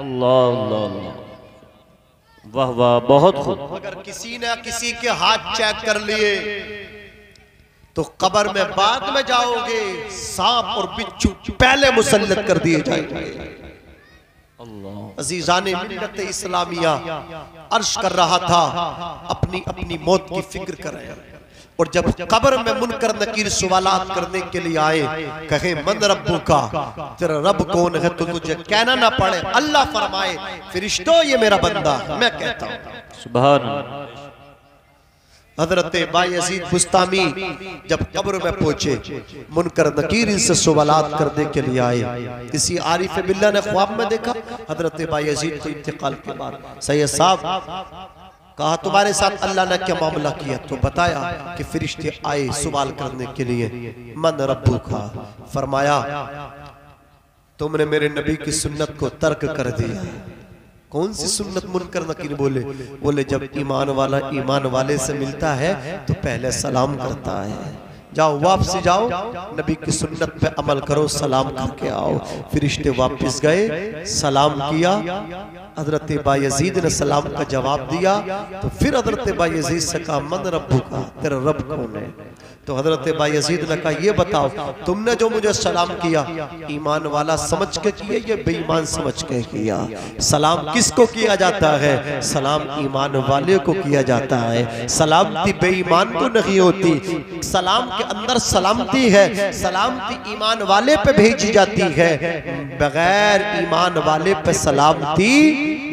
अल्लाह अल्लाह अल्लाह, वाह वाह, बहुत खूब। अगर किसी ने किसी के हाथ चेक कर लिए तो कब्र में बाद में जाओगे, सांप और बिच्छू पहले मुसल्लत कर दिए जाएंगे। अज़ीज़ाने मिल्लत इस्लामिया अर्श कर रहा था अपनी अपनी मौत की फिक्र करें, और जब कब्र में मुनकर नकीर सवालात करने के लिए आए, कहे मन रब्बू का, तेरा रब कौन है, तो तुझे कहना ना पड़े, अल्लाह फरमाए फरिश्तों ये मेरा बंदा है, मैं कहता हूँ। सुभान अल्लाह। हजरत बायजीद बुस्तामी जब कब्र में पहुंचे, मुनकर नकीर इनसे सवालात करने के लिए आए। किसी आरिफ बिल्लाह ने ख्वाब में देखा हजरत बायजीद को इंतकाल के बाद, सैयद साहब कहा तुम्हारे साथ अल्लाह ने क्या मामला किया, तो बताया कि फरिश्ते आए सवाल करने के लिए, मन रब्बू का, फरमाया तुमने मेरे नबी की सुन्नत को तर्क कर दिया। कौन सी सुन्नत? मुनकर नकीर बोले, जब ईमान वाला ईमान वाले से मिलता है तो पहले सलाम करता है, जाओ वापसी जाओ, नबी की सुन्नत पे अमल करो, सलाम करके आओ। फरिश्ते वापस गए, सलाम किया, हजरत बायजीद ने सलाम का जवाब दिया, तो फिर हजरत बायजीद से कहा मन रब्बू का, तेरा रब कौन है? तो हजरत बायजीद ने कहा ये बताओ तुमने जो मुझे सलाम किया ईमान वाला समझ के किया या बेईमान समझ के किया? सलाम किसको किया जाता है? सलाम ईमान वाले को किया जाता है, सलामती बेईमान को नहीं होती। सलाम के अंदर सलामती है, सलामती ईमान वाले पे भेजी जाती है, बगैर ईमान वाले पे सलामती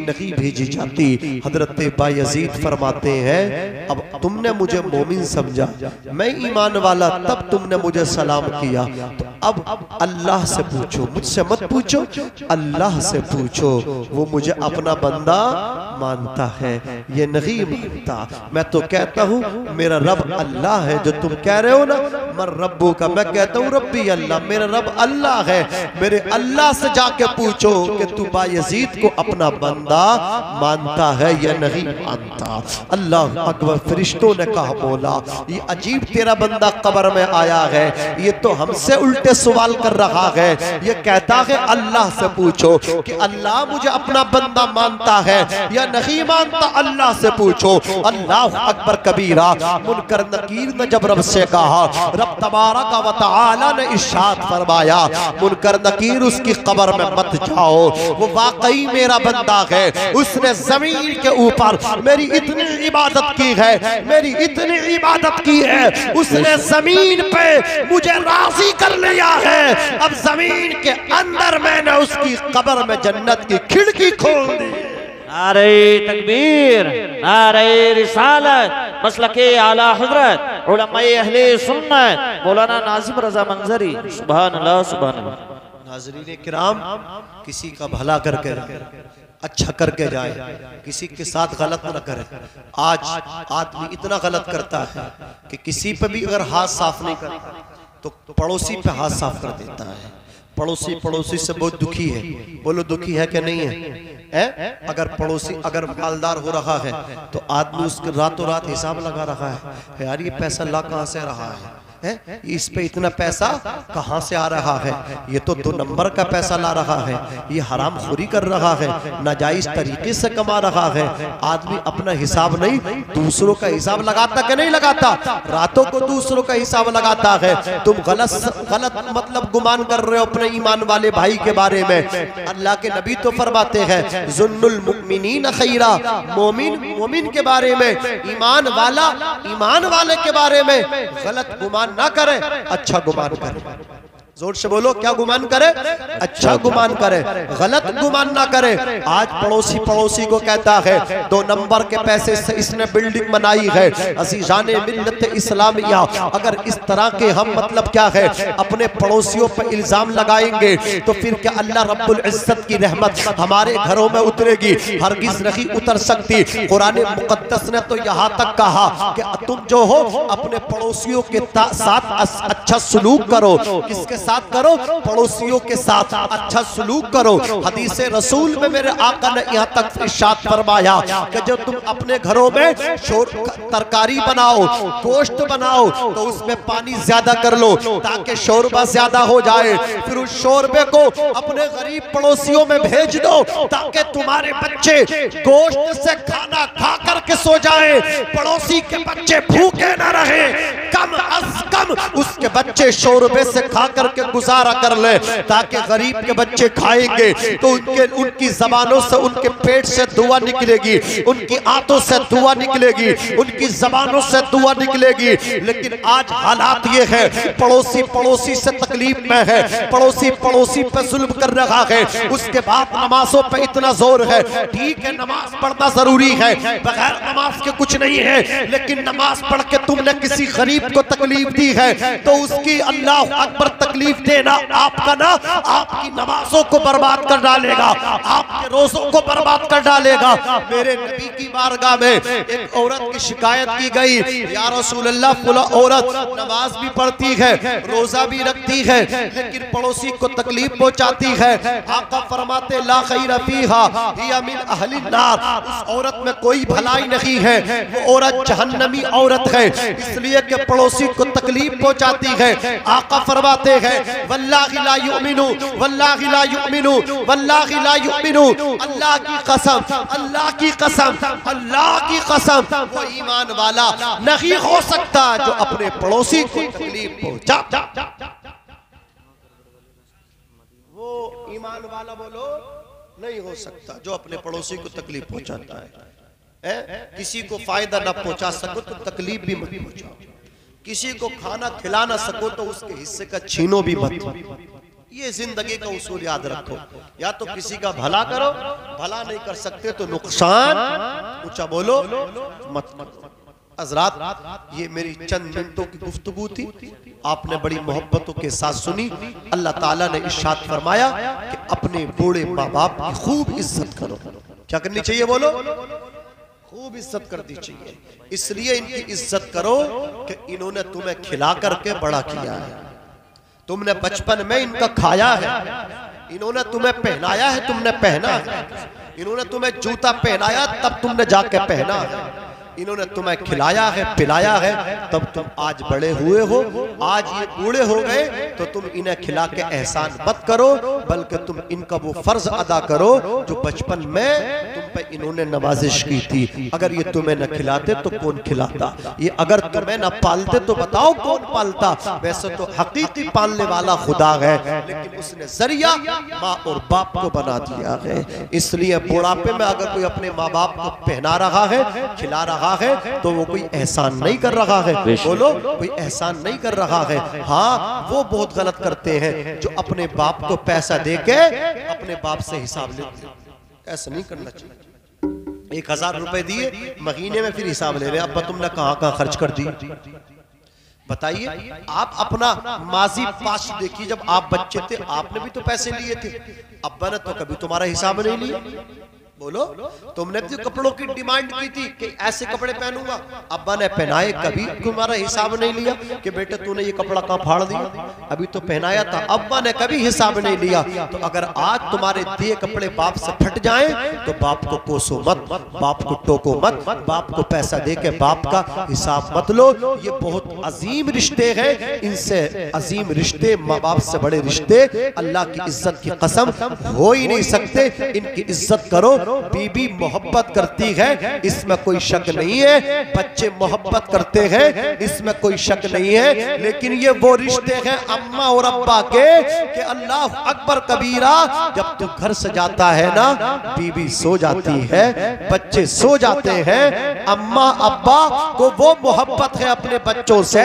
नहीं भेजी जाती। हजरत बायजीद फरमाते हैं अब तुमने मुझे मोमिन समझा, मैं ईमान वाला, तब तुमने मुझे सलाम किया, तो अब अल्लाह से पूछो, मुझसे मत पूछो, अल्लाह से पूछो, वो मुझे अपना बंदा मानता है, ये नहीं मानता। मैं तो कहता हूँ मेरा रब अल्लाह है, जो तुम कह रहे हो ना मर रब्बू का, मैं कहता हूँ रब्बी अल्लाह, मेरा रब अल्लाह है। मेरे अल्लाह से जाके पूछो कि तू बायजीद को अपना बंदा मानता है या नहीं मानता। अल्लाह अकबर। फरिश्तों ने कहा मौला ये अजीब तेरा बंदा कब्र में आया है, ये तो हमसे उल्टे सवाल कर रहा है, ये कहता है अल्लाह से पूछो कि अल्लाह मुझे अपना बंदा मानता है या नहीं मानता, अल्लाह से पूछो। अल्लाह अकबर कबीरा। मुनकर नकीर ने जब रब से कहा, रब तबारक व तआला ने इरशाद फरमाया, मुनकर नकीर उसकी कब्र में मत जाओ, वो वाकई मेरा बंदा है, उसने जमीन के ऊपर मेरी इतनी इबादत की है, मेरी इतनी इबादत की है, उसने जमीन पे मुझे राजी कर लिया है। अब जमीन के अंदर मैंने उसकी कब्र में जन्नत की खिड़की खोल दी। नारे तकबीर, नारे रिसालत, मसलके आला हजरत उलमाए अहले सुन्नत मौलाना नाजिम रजा मंजरी। सुभान अल्लाह, सुभान अल्लाह। नाज़रीन किराम, किसी का भला करके अच्छा करके जाए, किसी के साथ गलत न करे। आज आदमी इतना गलत करता है कि किसी पे भी अगर हाथ साफ नहीं करता तो पड़ोसी पे हाथ साफ कर देता है। पड़ोसी से बहुत दुखी है, बोलो दुखी है कि नहीं है? अगर पड़ोसी अगर मालदार हो रहा है तो आदमी उसके रातों रात हिसाब लगा रहा है, यार ये पैसा ला कहाँ से रहा है, इस पे इतना पैसा कहाँ से आ रहा है, ये तो 2 नंबर का पैसा ला रहा है, ये हराम खोरी कर रहा है, नाजायज तरीके से कमा रहा है। आदमी अपना हिसाब नहीं दूसरों का हिसाब लगाता कि नहीं लगाता? रातों को दूसरों का हिसाब लगाता है। तुम गलत मतलब गुमान कर रहे हो अपने ईमान वाले भाई के बारे में। अल्लाह के नबी तो फरमाते हैं जुन्नुल मुमिनीन खैरा, मोमिन के बारे में, ईमान वाले के बारे में गलत गुमान ना करे, अच्छा गुमान करे। जोर से बोलो, क्या गुमान करे? अच्छा गुमान करे, गलत गुमान ना करे। आज पड़ोसी को कहता है 2 नंबर के पैसे से इसने बिल्डिंग बनाई है। अज़ीज़ाने मिल्लत इस्लामिया, अगर इस तरह के हम मतलब क्या है अपने पड़ोसियों पर इल्जाम लगाएंगे तो फिर क्या अल्लाह रब्बुल इज्जत की रहमत हमारे घरों में उतरेगी? हरगिज़ नहीं उतर सकती। कुरान मुक़द्दस ने तो यहाँ तक कहा कि तुम जो हो अपने पड़ोसियों के साथ अच्छा सलूक करो। किसके साथ करो? पड़ोसियों के साथ अच्छा सलूक करो। हदीस रसूल में मेरे आका ने यहाँ तक इरशाद फरमाया कि जब तुम अपने घरों में तरकारी बनाओ, गोश्त बनाओ तो उसमें पानी ज्यादा कर लो ताकि शोरबा ज्यादा हो जाए। फिर उस शोरबे को अपने गरीब पड़ोसियों में भेज दो ताकि तुम्हारे बच्चे गोश्त से खाना खा करके सो जाए, पड़ोसी के बच्चे भूखे न रहे। कम अज कम उसके बच्चे शोरबे से खा करके गुजारा कर ले, ताकि गरीब के बच्चे खाएंगे तो उनकी जबानों से उनके पेट से दुआ निकलेगी, उनकी आंतों से दुआ निकलेगी, उनकी जबानों से दुआ निकलेगी। लेकिन आज हालात ये है पड़ोसी से तकलीफ में है, पड़ोसी पे जुल्म कर रहा है। उसके बाद नमाजों पे इतना जोर है। ठीक है, नमाज पढ़ना जरूरी है, बगैर नमाज के कुछ नहीं है, लेकिन नमाज पढ़ के तुमने किसी गरीब को तकलीफ दी है तो उसकी अल्लाह अकबर तकलीफ देना आपका ना आपकी नमाजों को बर्बाद कर डालेगा, आपके रोजों को बर्बाद कर डालेगा। मेरे नबी की बारगाह में एक औरत की शिकायत की गई, या रसूल अल्लाह फला औरत नमाज भी पढ़ती है, रोजा भी रखती है, लेकिन पड़ोसी को तकलीफ पहुंचाती है। आका फरमाते ला खैर फीहा हिया मिन अहलिन नार, उस औरत में कोई भलाई नहीं है, वो औरत जहन्नमी औरत है, इसलिए कि पड़ोसी को तकलीफ पहुंचाती है। आका फरमाते हैं वल्लाहि ला युमिनु, वल्लाहि ला युमिनु, वल्लाहि ला युमिनु, अल्लाह की कसम, अल्लाह की कसम, अल्लाह की कसम, वो ईमान वाला नहीं हो सकता जो अपने पड़ोसी को तकलीफ पहुंचा। वो ईमान वाला बोलो नहीं हो सकता जो अपने पड़ोसी को तकलीफ पहुंचाता है। किसी को फायदा ना पहुंचा सको तो तकलीफ भी मत पहुंचाओ, किसी को खाना खिला ना सको तो उसके हिस्से का छीनो भी मत। ये जिंदगी का उसूल याद रखो, या तो किसी का भला करो, भला नहीं कर सकते तो नुकसान ऊंचा बोलो मत करो। हज़रात, ये मेरी चंद मिनटों की गुफ्तगू थी, आपने बड़ी मोहब्बतों के साथ सुनी। अल्लाह ताला ने इरशाद फरमाया कि अपने बूढ़े माँ बाप की खूब इज्जत करो। क्या करनी चाहिए बोलो? खूब इज्जत करनी चाहिए। इसलिए इनकी इज्जत करो कि इन्होंने तुम्हें खिला करके बड़ा किया है, तुमने बचपन में इनका खाया है, इन्होंने तुम्हें पहनाया है, तुमने पहना है, इन्होंने तुम्हें जूता पहनाया तब तुमने जाके पहना है, इन्होंने तुम्हें खिलाया है पिलाया है, तब तुम आज बड़े हुए हो। आज ये बूढ़े हो गए तो तुम इन्हें खिला के एहसान मत करो, बल्कि तुम इनका वो फर्ज अदा करो जो बचपन में तुम पे इन्होंने नवाजिश की थी। अगर ये तुम्हें न खिलाते तो कौन खिलाता, ये अगर तुम्हें न पालते तो बताओ कौन पालता। वैसे तो हकीकी पालने वाला खुदा है, लेकिन उसने जरिया माँ और बाप को बना दिया है। इसलिए बुढ़ापे में अगर कोई अपने माँ बाप को पहना रहा है, खिला रहा है, तो वो कोई एहसान नहीं कर रहा है। बोलो, कोई एहसान नहीं कर रहा है। हाँ, वो बहुत गलत करते हैं जो अपने बाप को पैसा देके अपने बाप से हिसाब लेते हैं। ऐसा नहीं करना चाहिए। 1000 रुपए दिए महीने में, फिर हिसाब ले रहे अब्बा तुमने कहाँ कहाँ खर्च कर दी। बताइए, आप अपना माजी पास्ट देखिए, जब आप बच्चे थे आपने भी तो पैसे लिए थे, अब्बा ने तो कभी तुम्हारा हिसाब नहीं लिया। बोलो, तुमने भी कपड़ों की डिमांड की थी कि ऐसे कपड़े पहनूंगा, अब्बा ने पहनाए, कभी तुम्हारा हिसाब नहीं लिया कि बेटे तूने ये कपड़ा कहाँ फाड़ दिया, अभी तो पहनाया था, अब्बा ने कभी हिसाब नहीं लिया। तो अगर आज तुम्हारे दिए कपड़े बाप से फट जाएं तो बाप को कोसो मत, बाप को टोको मत, बाप को पैसा दे के बाप का हिसाब मत लो। ये बहुत अजीम रिश्ते हैं, इनसे अजीम रिश्ते, माँ बाप से बड़े रिश्ते अल्लाह की इज्जत की कसम हो ही नहीं सकते। इनकी इज्जत करो। बीबी मोहब्बत करती है, इसमें कोई शक नहीं है, बच्चे मोहब्बत करते हैं, इसमें कोई शक नहीं है, लेकिन ये वो रिश्ते हैं अम्मा और अब्बा के कि अल्लाह अकबर कबीरा, जब तू घर से जाता है ना, बीबी सो जाती है, बच्चे सो जाते हैं, अम्मा अब्बा को वो मोहब्बत है अपने बच्चों से,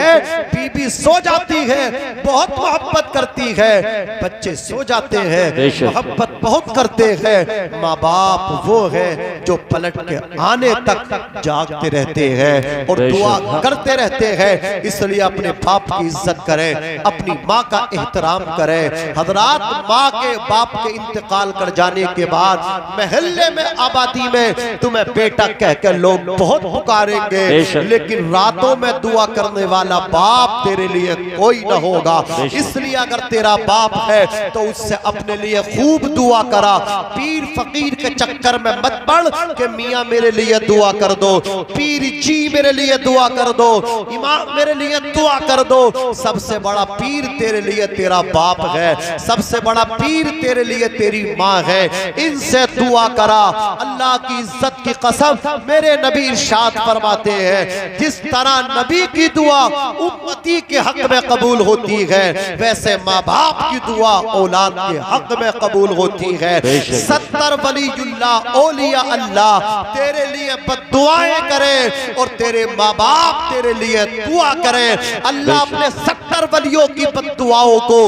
बीबी सो जाती है, बहुत मोहब्बत करती है, बच्चे सो जाते हैं, मोहब्बत बहुत करते हैं। माँ बाप वो है जो पलट के आने तक जागते रहते हैं और दुआ करते रहते हैं। इसलिए अपने बाप की इज्जत करें, अपनी माँ का एहतराम करें। हजरात, माँ के बाप के इंतकाल कर जाने के बाद महल्ले में, आबादी में तुम्हें बेटा कह के लोग बहुत पुकारेंगे, लेकिन रातों में दुआ करने वाला बाप तेरे लिए कोई न होगा। इसलिए अगर तेरा बाप है तो उससे अपने लिए खूब दुआ करा। पीर फकीर के चक्कर में मत पड़ कि मियाँ मेरे लिए दुआ कर दो, पीर जी मेरे लिए दुआ कर दो, इमाम मेरे लिए दुआ कर दो। सबसे बड़ा पीर तेरे लिए तेरा बाप है, सबसे बड़ा पीर तेरे लिए तेरी माँ है। इनसे दुआ करा। अल्लाह की इज्जत की कसम, मेरे नबी इरशाद फरमाते हैं, जिस तरह नबी की दुआ उम्मती के हक में कबूल होती है, वैसे माँ बाप की दुआ औलाद के हक में कबूल होती है। 70 वलीयुल्लाह औलिया अल्लाह तेरे लिए बद्दुआएं करें और तेरे माँ बाप तेरे लिए दुआ करें। अल्लाह अपने 70 वलियों की बद्दुआओं को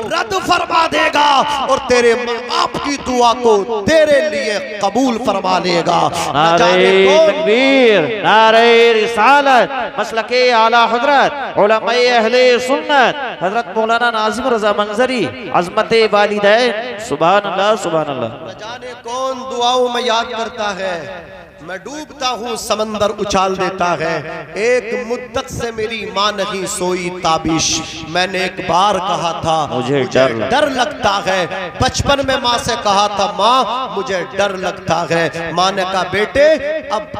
रद्द फरमा देगा और तेरे माँ बाप की दुआ को तेरे लिए कबूल फरमा लेगा। नारे तकबीर, नारे रिसालत, मसलके आला हजरत उलमाए अहले सुन्नत हजरत मौलाना नाजिम रजा मंजरी, अज़मते वालिदैन। सुभान अल्लाह, सुभान अल्लाह। न जाने कौन दुआओं में याद करता है, मैं डूबता हूँ समंदर उछाल देता है, एक मुद्दत से मेरी माँ नहीं सोई ताबिश। मैंने एक बार कहा था मुझे डर लगता है, बचपन में माँ से कहा था माँ मुझे डर लगता है। माँ ने कहा बेटे अब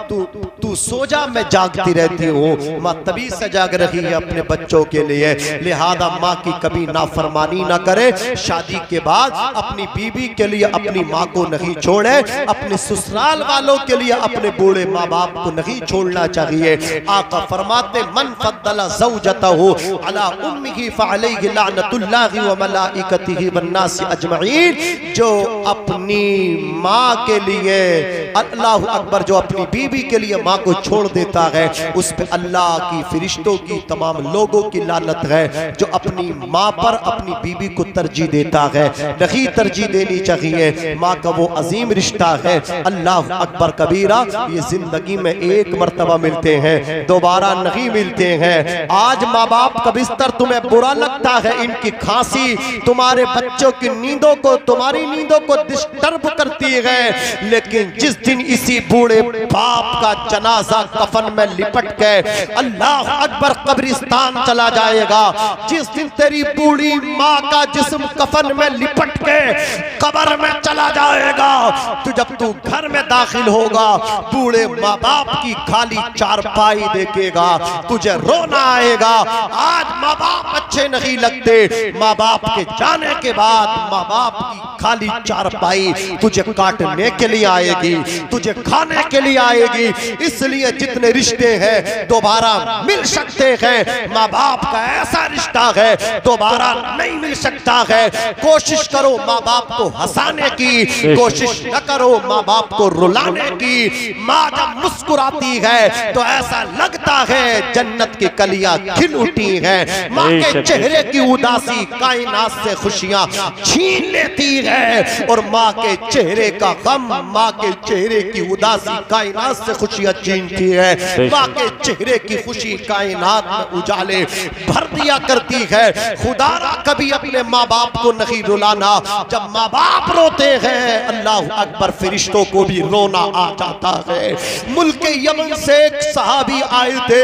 तू सो जा, मैं जागती रहती हूँ। माँ तभी से जाग रही है अपने बच्चों के लिए, लिहाजा माँ की कभी नाफरमानी ना करे। शादी के बाद अपनी बीबी के लिए अपनी माँ को नहीं छोड़े, अपने ससुराल वालों के लिए अपने बूढ़े माँ बाप को नहीं छोड़ना चाहिए। आका फरमाते मन फद्दला ज़ौजतहु अला उम्मिही फअलैहि लानतुल्लाहि व मलाइकतिही वन्नास अजमईन। जो अपनी माँ के लिए, अल्लाहु अकबर, जो अपनी बीवी के लिए माँ को छोड़ देता है उस पे अल्लाह की, फरिश्तों की, तमाम लोगों की लानत है। जो अपनी माँ पर अपनी बीवी को तरजीह देता है, नहीं तरजीह देनी चाहिए। माँ का वो अजीम रिश्ता है, अल्लाह अकबर कबीरा। ये जिंदगी में एक मर्तबा मिलते हैं, दोबारा नहीं मिलते हैं। आज माँ बाप का बिस्तर तुम्हें बुरा लगता है, इनकी खांसी तुम्हारे बच्चों की नींदों को, तुम्हारी नींदों को डिस्टर्ब करती है, लेकिन जिस दिन इसी बूढ़े बाप का जनाजा जनाजा कफन में लिपट के अल्लाह अकबर कब्रिस्तान चला जाएगा। जिस दिन तेरी बूढ़ी माँ का जिस्म कफन में लिपट के कब्र में चला जाएगा, तो जब तू घर में दाखिल होगा बूढ़े माँ बाप की खाली चारपाई देखेगा, तुझे रोना आएगा। आज माँ बाप अच्छे नहीं लगते, माँ बाप के जाने के बाद माँ बाप की खाली चारपाई तुझे काटने के लिए आएगी, तुझे खाने के लिए आएगी। इसलिए जितने रिश्ते हैं दोबारा मिल सकते हैं, माँ बाप का ऐसा रिश्ता है दोबारा नहीं मिल सकता है। कोशिश करो माँ बाप को हंसाने की, कोशिश न करो माँ बाप को रुलाने की। माँ जब मुस्कुराती है तो ऐसा लगता है जन्नत की कलियां खिल उठी हैं। माँ के चेहरे की उदासी कायनात से खुशियां छीन लेती है, और माँ के चेहरे का गम, माँ के चेहरे की उदासी कायनात से खुशियां छीनती है। माँ के चेहरे की खुशी कायनात में उजाले भर दिया करती है। खुदारा कभी अपने माँ बाप को नहीं रुलाना। जब माँ बाप रोते हैं अल्लाह अकबर फरिश्तों को भी रोना आ जाता है। मुल्क यमन से एक सहाबी आए थे,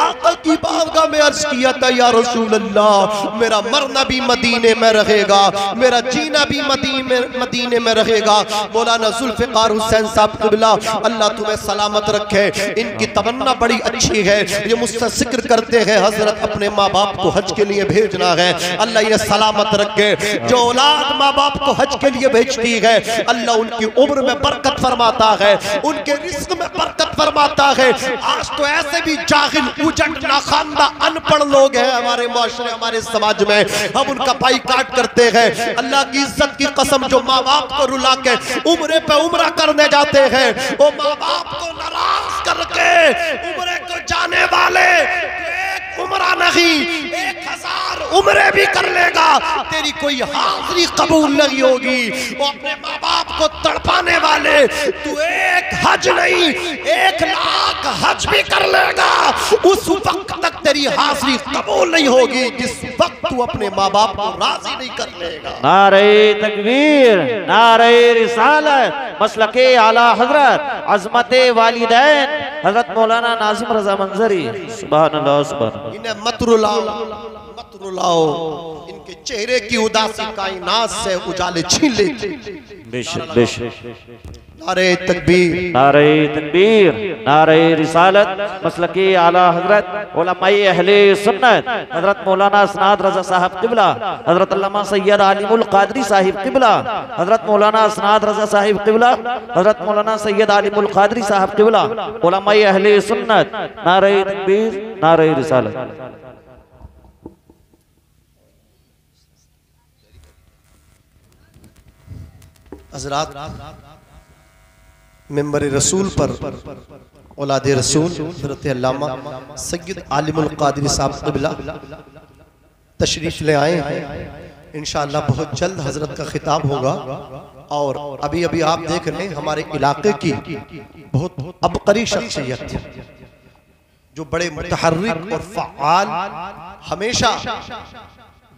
आका की बारगाह में अर्ज किया था, या रसूल अल्लाह मेरा मरना भी मदीने में रहेगा, मेरा जीना भी मदीने में रहेगा। मौलाना जुल्फिकार हुसैन साहब क़िबला अल्लाह तुम्हें सलामत रखे, इनकी तमन्ना बड़ी अच्छी है। ये मुझसे जिक्र करते हैं हजरत अपने माँ बाप को हज के लिए भेजना है, अल्लाह इन्हें सलामत रखे। जो औलाद माँ बाप को हज के लिए भेजती है अल्लाह उनकी उम्र में बरकत फरमाता है, उनके रिस्क में बरकत फरमाता है। आज तो ऐसे भी जाहिल उजट नाखानदा अनपढ़ लोग हैं हमारे माशरे, हमारे समाज में, हम उनका बाइकाट करते हैं। अल्लाह की इज्जत की कसम, जो माँ बाप को रुला के उम्रे पे उम्रा करने जाते हैं, वो माँ बाप को नाराज करके उम्रे को जाने वाले उम्रा नहीं 1000 उम्रे भी कर लेगा, तेरी कोई हाजिरी कबूल नहीं होगी। वो अपने माँ बाप को तड़पाने वाले, तू एक हज नहीं 1 लाख हज भी कर लेगा, उस वक्त तक तेरी हाजिरी कबूल नहीं होगी जिस वक्त तू अपने माँ बाप को राजी नहीं कर लेगा। नारे तकबीर, नारे रिसालत, मसलके आला हजरत, अज़मते वालिदैन हजरत मौलाना नाज़िम रज़ा मंजरी, सुभान अल्लाह सुभान। इन्हें मत रुलाओ, मत रुलाओ, इनके चेहरे की उदासी कायनात से उजाले छीन लेती। बेशक बेशक। नारे तकबीर, नारे तकबीर, नारे रिसालत, मसलके आला हजरत उलमाए अहले सुन्नत हजरत मौलाना असनाद रज़ा साहब क़िबला, हजरत अल्लामा सैयद आलिमुल क़ादरी साहिब क़िबला, हजरत मौलाना असनाद रज़ा साहिब क़िबला, हजरत मौलाना सैयद आलिमुल क़ादरी साहब क़िबला, उलमाए अहले सुन्नत। नारे तकबीर, नारे रिसालत। हज़रात मेंबर रसूल पर औलाद रसूल हज़रत अल्लामा सैयद आलिमुल क़ादरी साहब क़िबला तशरीफ ले आए हैं। इंशाअल्लाह बहुत जल्द हजरत का खिताब होगा। और अभी अभी आप देख रहे हैं हमारे इलाके की बहुत अबकरी शख्सियत, जो बड़े मुतहर्रिक और फ़आल, हमेशा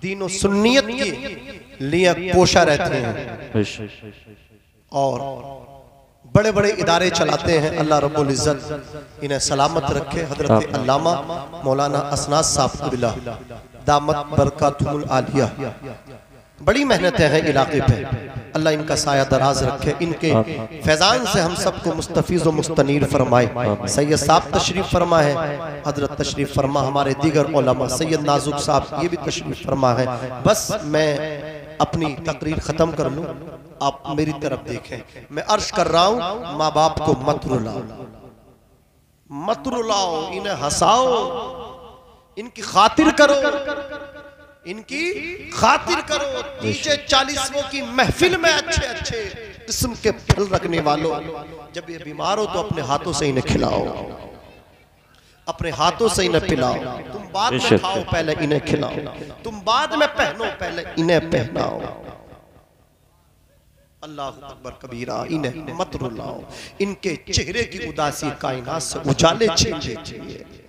दीन और सुन्नियत के लिए कोशा रहते हैं और बड़े बड़े इदारे चलाते हैं। अल्लाह रब्बुल इज़्ज़त इन्हें सलामत रखे। हजरत अल्लामा मौलाना असनाद साहब क़िबला दामत बरकातुहुल आलिया, बड़ी मेहनतें हैं इलाके पे, अल्लाह इनका साया दराज रखे, इनके फैजान से हम सबको मुस्तफीज़ व मुस्तनीर फरमाए। सैयद साहब तशरीफ फरमा है, हजरत तशरीफ फरमा, हमारे दीगर उलमा सैयद नाजुक साहब ये भी तशरीफ फरमा है। बस मैं अपनी तकरीर ख़त्म कर लूँ, आप मेरी तरफ देखें। मैं अर्ज कर रहा हूँ, माँ बाप को मत रुलाओ, मत रुलाओ, इन्हें हंसाओ, इनकी खातिर करो, इनकी खातिर करो। तीजे 40 की महफिल में अच्छे अच्छे किस्म के फल रखने वालों, जब ये बीमार हो तो अपने हाथों से इन्हें खिलाओ, अपने हाथों से इन्हें पिलाओ। तुम बाद में खाओ, पहले इन्हें खिलाओ, तुम बाद में पहनो, पहले इन्हें पहनाओ। अल्लाह अकबर कबीरा, इन्हें मत रुलाओ, इनके चेहरे की उदासी कायनात से उजाले छीन लेती है।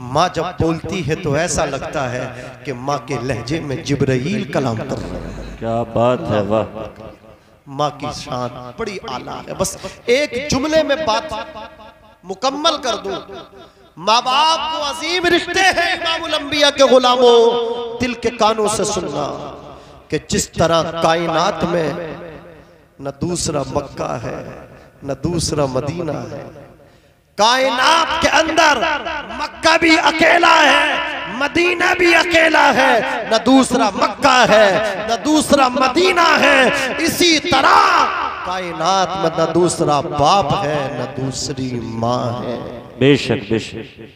माँ जब बोलती है तो ऐसा लगता है कि माँ के लहजे में जिब्राइल कलाम कर रहे हैं। क्या बात है, वाह। माँ की शान बड़ी आला है। बस एक जुमले में बात मुकम्मल कर दूं। माँ बाप को अजीम रिश्ते हैं इमामुल अंबिया के गुलामों, दिल के कानों से सुनना कि जिस तरह कायनात में न दूसरा मक्का है न दूसरा मदीना है, कायनात के अंदर मक्का भी अकेला है, मदीना भी अकेला है, न दूसरा मक्का है न दूसरा मदीना है। इसी तरह कायनात में न दूसरा बाप है न दूसरी माँ है। बेशक बेशक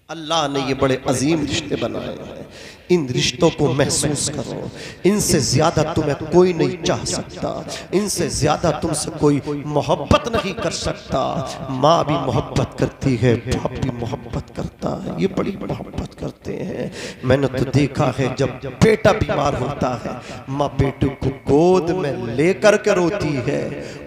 अल्लाह ने ये बड़े अजीम रिश्ते बनाए हैं, इन रिश्तों को महसूस करो। इनसे ज्यादा तुम्हें कोई नहीं चाह सकता, इनसे ज्यादा तुमसे कोई मोहब्बत नहीं कर सकता। माँ भी मोहब्बत करती है, बाप भी मोहब्बत करता है, ये बड़ी मोहब्बत करते हैं। मैंने तो देखा है जब बेटा बीमार होता है, माँ बेटे को गोद में लेकर के रोती है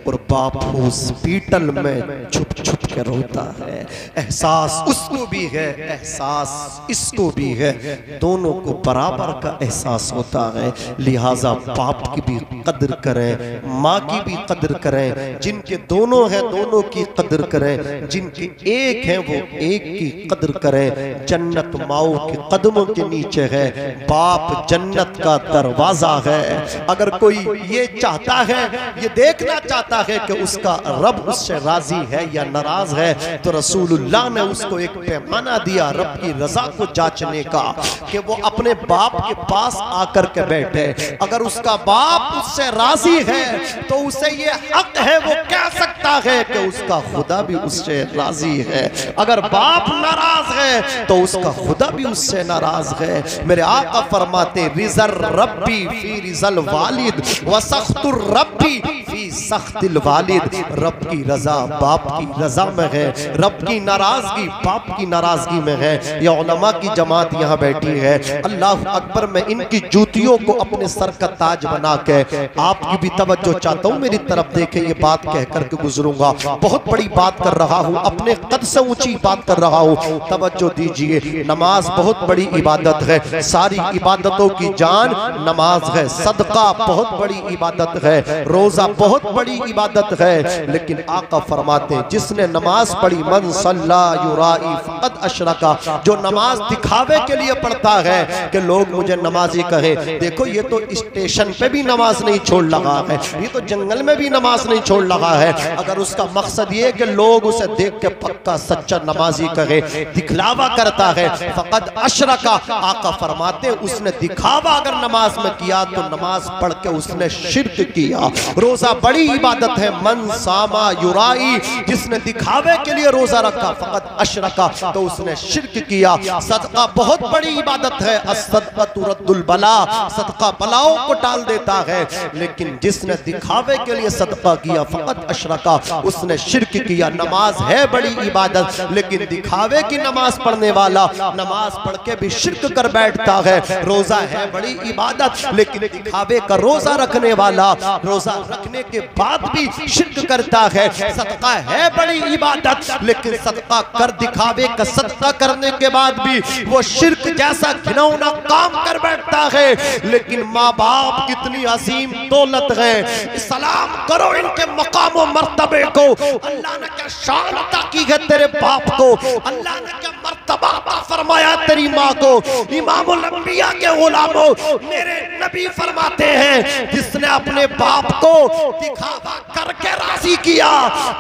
और बाप हॉस्पिटल में छुप छुप के रोता है। एहसास उसको भी है, एहसास इसको भी है, दोनों को बराबर का एहसास होता है। लिहाजा बाप की भी कदर करें, माँ की भी कदर करें। जिनके दोनों हैं दोनों की कदर करें, जिनके एक हैं वो एक की कदर करें। जन्नत माओ के कदमों के नीचे है, बाप जन्नत का दरवाजा है। अगर कोई ये चाहता है, ये देखना चाहता है कि उसका रब उससे राजी है या नाराज है, तो रसूलुल्लाह ने उसको एक पैमाना दिया रब की रजा को जांचने का कि वो अपने बाप के पास आकर के बैठे। अगर उसका बाप उससे राजी है तो उसे ये हक है, वो कह सकता है कि उसका खुदा भी उससे राजी है। अगर बाप नाराज है तो उसका खुदा भी उससे नाराज है। मेरे आका फरमाते रिज़ल रब्बी फी रिज़ल वालिद व सख्तुर रब्बी फी सख्तिल वालिद। रब की रजा बाप की रजा में है, रब की नाराजगी बाप की नाराजगी में है। ये उलमा की जमात यहाँ बैठी है, अल्लाह अकबर। मैं इनकी जूतियों को अपने सर का ताज बना के आपकी भी तवज्जो चाहता हूँ, मेरी तरफ देखे। ये बात कह करके गुजरूंगा, बहुत बड़ी बात कर रहा हूँ, अपने कद से ऊंची बात कर रहा हूँ, तवज्जो दीजिए। नमाज बहुत बड़ी इबादत है, सारी इबादतों की जान नमाज है। सदका बहुत बड़ी इबादत है, रोजा बहुत बड़ी इबादत है। लेकिन आका फरमाते हैं जिसने नमाज पढ़ी मन सल्ला युराई फक़द अशरका, जो नमाज दिखावे के लिए पढ़ता है कि लोग मुझे नमाजी कहे। देखो ये तो स्टेशन पे भी नमाज नहीं छोड़ लगा है, ये तो जंगल में भी नमाज नहीं छोड़ लगा है। अगर उसका मकसद ये कि लोग उसे देख के पक्का सच्चा नमाजी कहे, दिखलावा करता है, फक़द अशरका। आका फरमाते उसने दिखावा अगर नमाज में किया तो नमाज पढ़ के उसने शिर्क किया। रोजा बड़ी इबादत है, मन सामा युराई, जिसने दिखावे के लिए रोजा रखा फक़द अशरका, तो उसने शिर्क किया। सदका बहुत बड़ी इबादत है, अस्सदका तुरद्दुल बला, सदका बलाओं को टाल देता है। लेकिन जिसने दिखावे के लिए सदका किया फक़द अशरका, उसने शिर्क किया। नमाज है बड़ी इबादत, लेकिन दिखावे की नमाज पढ़ने वाला नमाज पढ़ के भी शिर्क कर बैठता है। रोजा है बड़ी इबादत, लेकिन दिखावे का रोजा रखने वाला रोजा रखने के बाद भी शिर्क करता है। सदका है बड़ी इबादत, लेकिन सदका कर दिखावे का सदका करने के बाद भी वो शिर्क जैसा घिनौना काम कर बैठता है। लेकिन माँ बाप कितनी अजीम दौलत है, सलाम करो इनके मकाम और मर्तबे को। अल्लाह ने क्या शान अता की है तेरे बाप को, अल्लाह ने क्या मर्तबा अता फरमाया तेरी माँ को। इमामुल अंबिया के गुलामों, मेरे नबी फरमाते हैं जिसने अपने बाप को दिखावा करके राजी किया,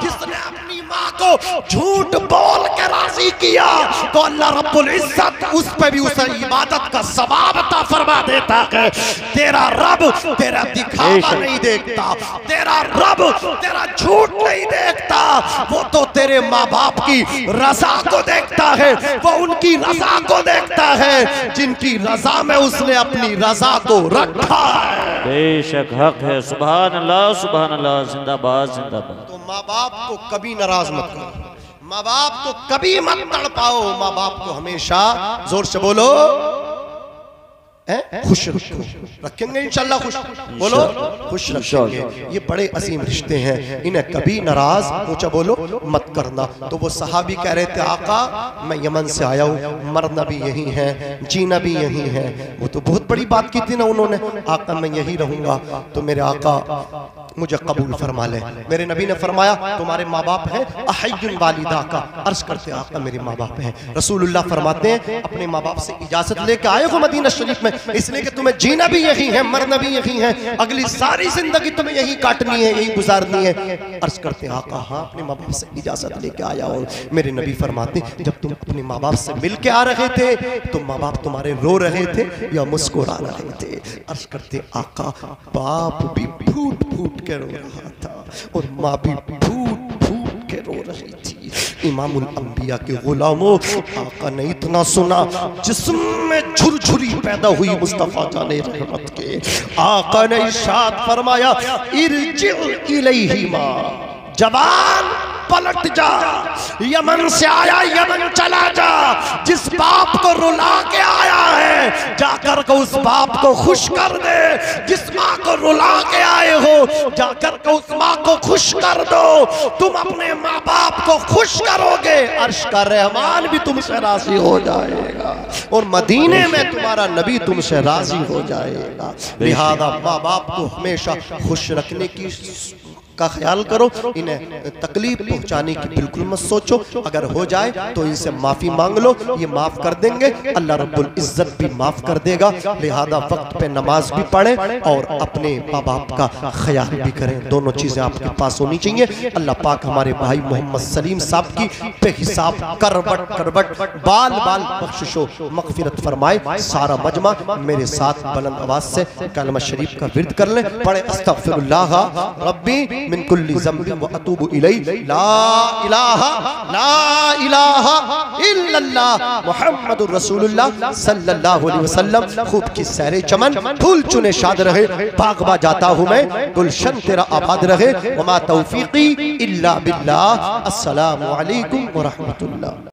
जिसने अपनी माँ को झूठ बोल के राजी किया, तो अल्लाह रब्बुल इज्जत उस पे भी उसे इबादत का सवाब अता फरमा देता है। तेरा रब तेरा दिखावा नहीं देखता, तेरा रब तेरा झूठ नहीं देखता, वो तो तेरे माँ बाप की रजा को देखता है, वो उनकी रजा को देखता है जिनकी रजा में उसने अपनी रजा को रखा है। बेशक हक है, सुभान अल्लाह सुभान अल्लाह, जिंदाबाद जिंदाबाद। तो माँ बाप को कभी नाराज मत करो, माँ बाप को कभी मत तड़पाओ, माँ बाप को हमेशा जोर से बोलो खुश रखेंगे इंशाल्लाह। खुश बोलो, खुश रखेंगे। ये बड़े असीम रिश्ते हैं, इन्हें कभी नाराज ऊंचा बोलो मत करना। तो वो सहाबी कह रहे थे आका मैं यमन से आया हूँ, मरना भी यही है, जीना भी यही है। वो तो बहुत बड़ी बात की थी ना उन्होंने, आका मैं यही रहूंगा। तो मेरे आका मुझे कबूल फरमा ले। मेरे नबी ने फरमाया तुम्हारे माँ बाप हैं अहय्युन वालिदा का। अर्ज करते आका मेरे माँ बाप हैं। रसूलुल्लाह फरमाते हैं अपने माँ बाप से इजाजत लेके आए हो मदीना शरीफ में, इसलिए कि तुम्हें जीना भी यही है, मरना भी यही है, अगली सारी जिंदगी तुम्हें यही काटनी है, यही गुजारनी है। अर्ज करते आका हाँ अपने माँ बाप से इजाजत लेके आया हो। मेरे नबी फरमाते जब तुम अपने माँ बाप से मिल के आ रहे थे तो माँ बाप तुम्हारे रो रहे थे या मुस्कुरा रहे थे। अर्ज करते आका बाप भी फूट फूट के रो रहा था और माँ भी फूट फूट के रो रही थी। इमामुल अंबिया के गुलामों, आका ने इतना सुना जिस्म में झुरझुरी पैदा हुई मुस्तफा जाने रहमत के। आका ने इरशाद फरमाया इरजिउ इलैहिमा, जवान पलट जा, यमन से आया यमन चला जा। जिस बाप को रुला के आया है जाकर को उस बाप को खुश कर दे। जिस माँ को रुला के आए हो जाकर को उस माँ को खुश कर दो। तुम अपने माँ बाप को खुश करोगे अर्श का रहमान भी तुमसे राजी हो जाएगा और मदीने में तुम्हारा नबी तुमसे राजी हो जाएगा। लिहाजा माँ बाप को हमेशा खुश रखने की का ख्याल करो, इन्हें तकलीफ पहुंचाने की बिल्कुल मत सोचो। अगर हो जाए तो इनसे माफी मांग लो, ये माफ कर देंगे, अल्लाह रब्बुल इज्जत भी माफ कर देगा। लिहाजा वक्त पे नमाज भी पढ़ें और अपने माँ बाप का ख्याल भी करें। दोनों चीजें आपके पास होनी चाहिए। अल्लाह पाक हमारे भाई मोहम्मद सलीम साहब की बेहिसाब करबट करबट बाल बाल बख्शिशो मगफिरत फरमाए। सारा मजमा मेरे साथ बुलंद आवाज से कलमा शरीफ का विर्द कर ले। पढ़े अस्तगफिरुल्लाह रब्बी मिन कुल्ली ज़ंबिन व अतूबु इलैहि ला इलाहा इल्लल्लाह मुहम्मदुर रसूलुल्लाह सल्लल्लाहु अलैहि वसल्लम। खूब की सैरे चमन फूल चुने शाद रहे, बागबा जाता हूँ मैं, गुलशन तेरा आबाद रहे। वमा तौफीकी इल्ला बिल्लाह। अस्सलामु अलैकुम व रहमतुल्लाह।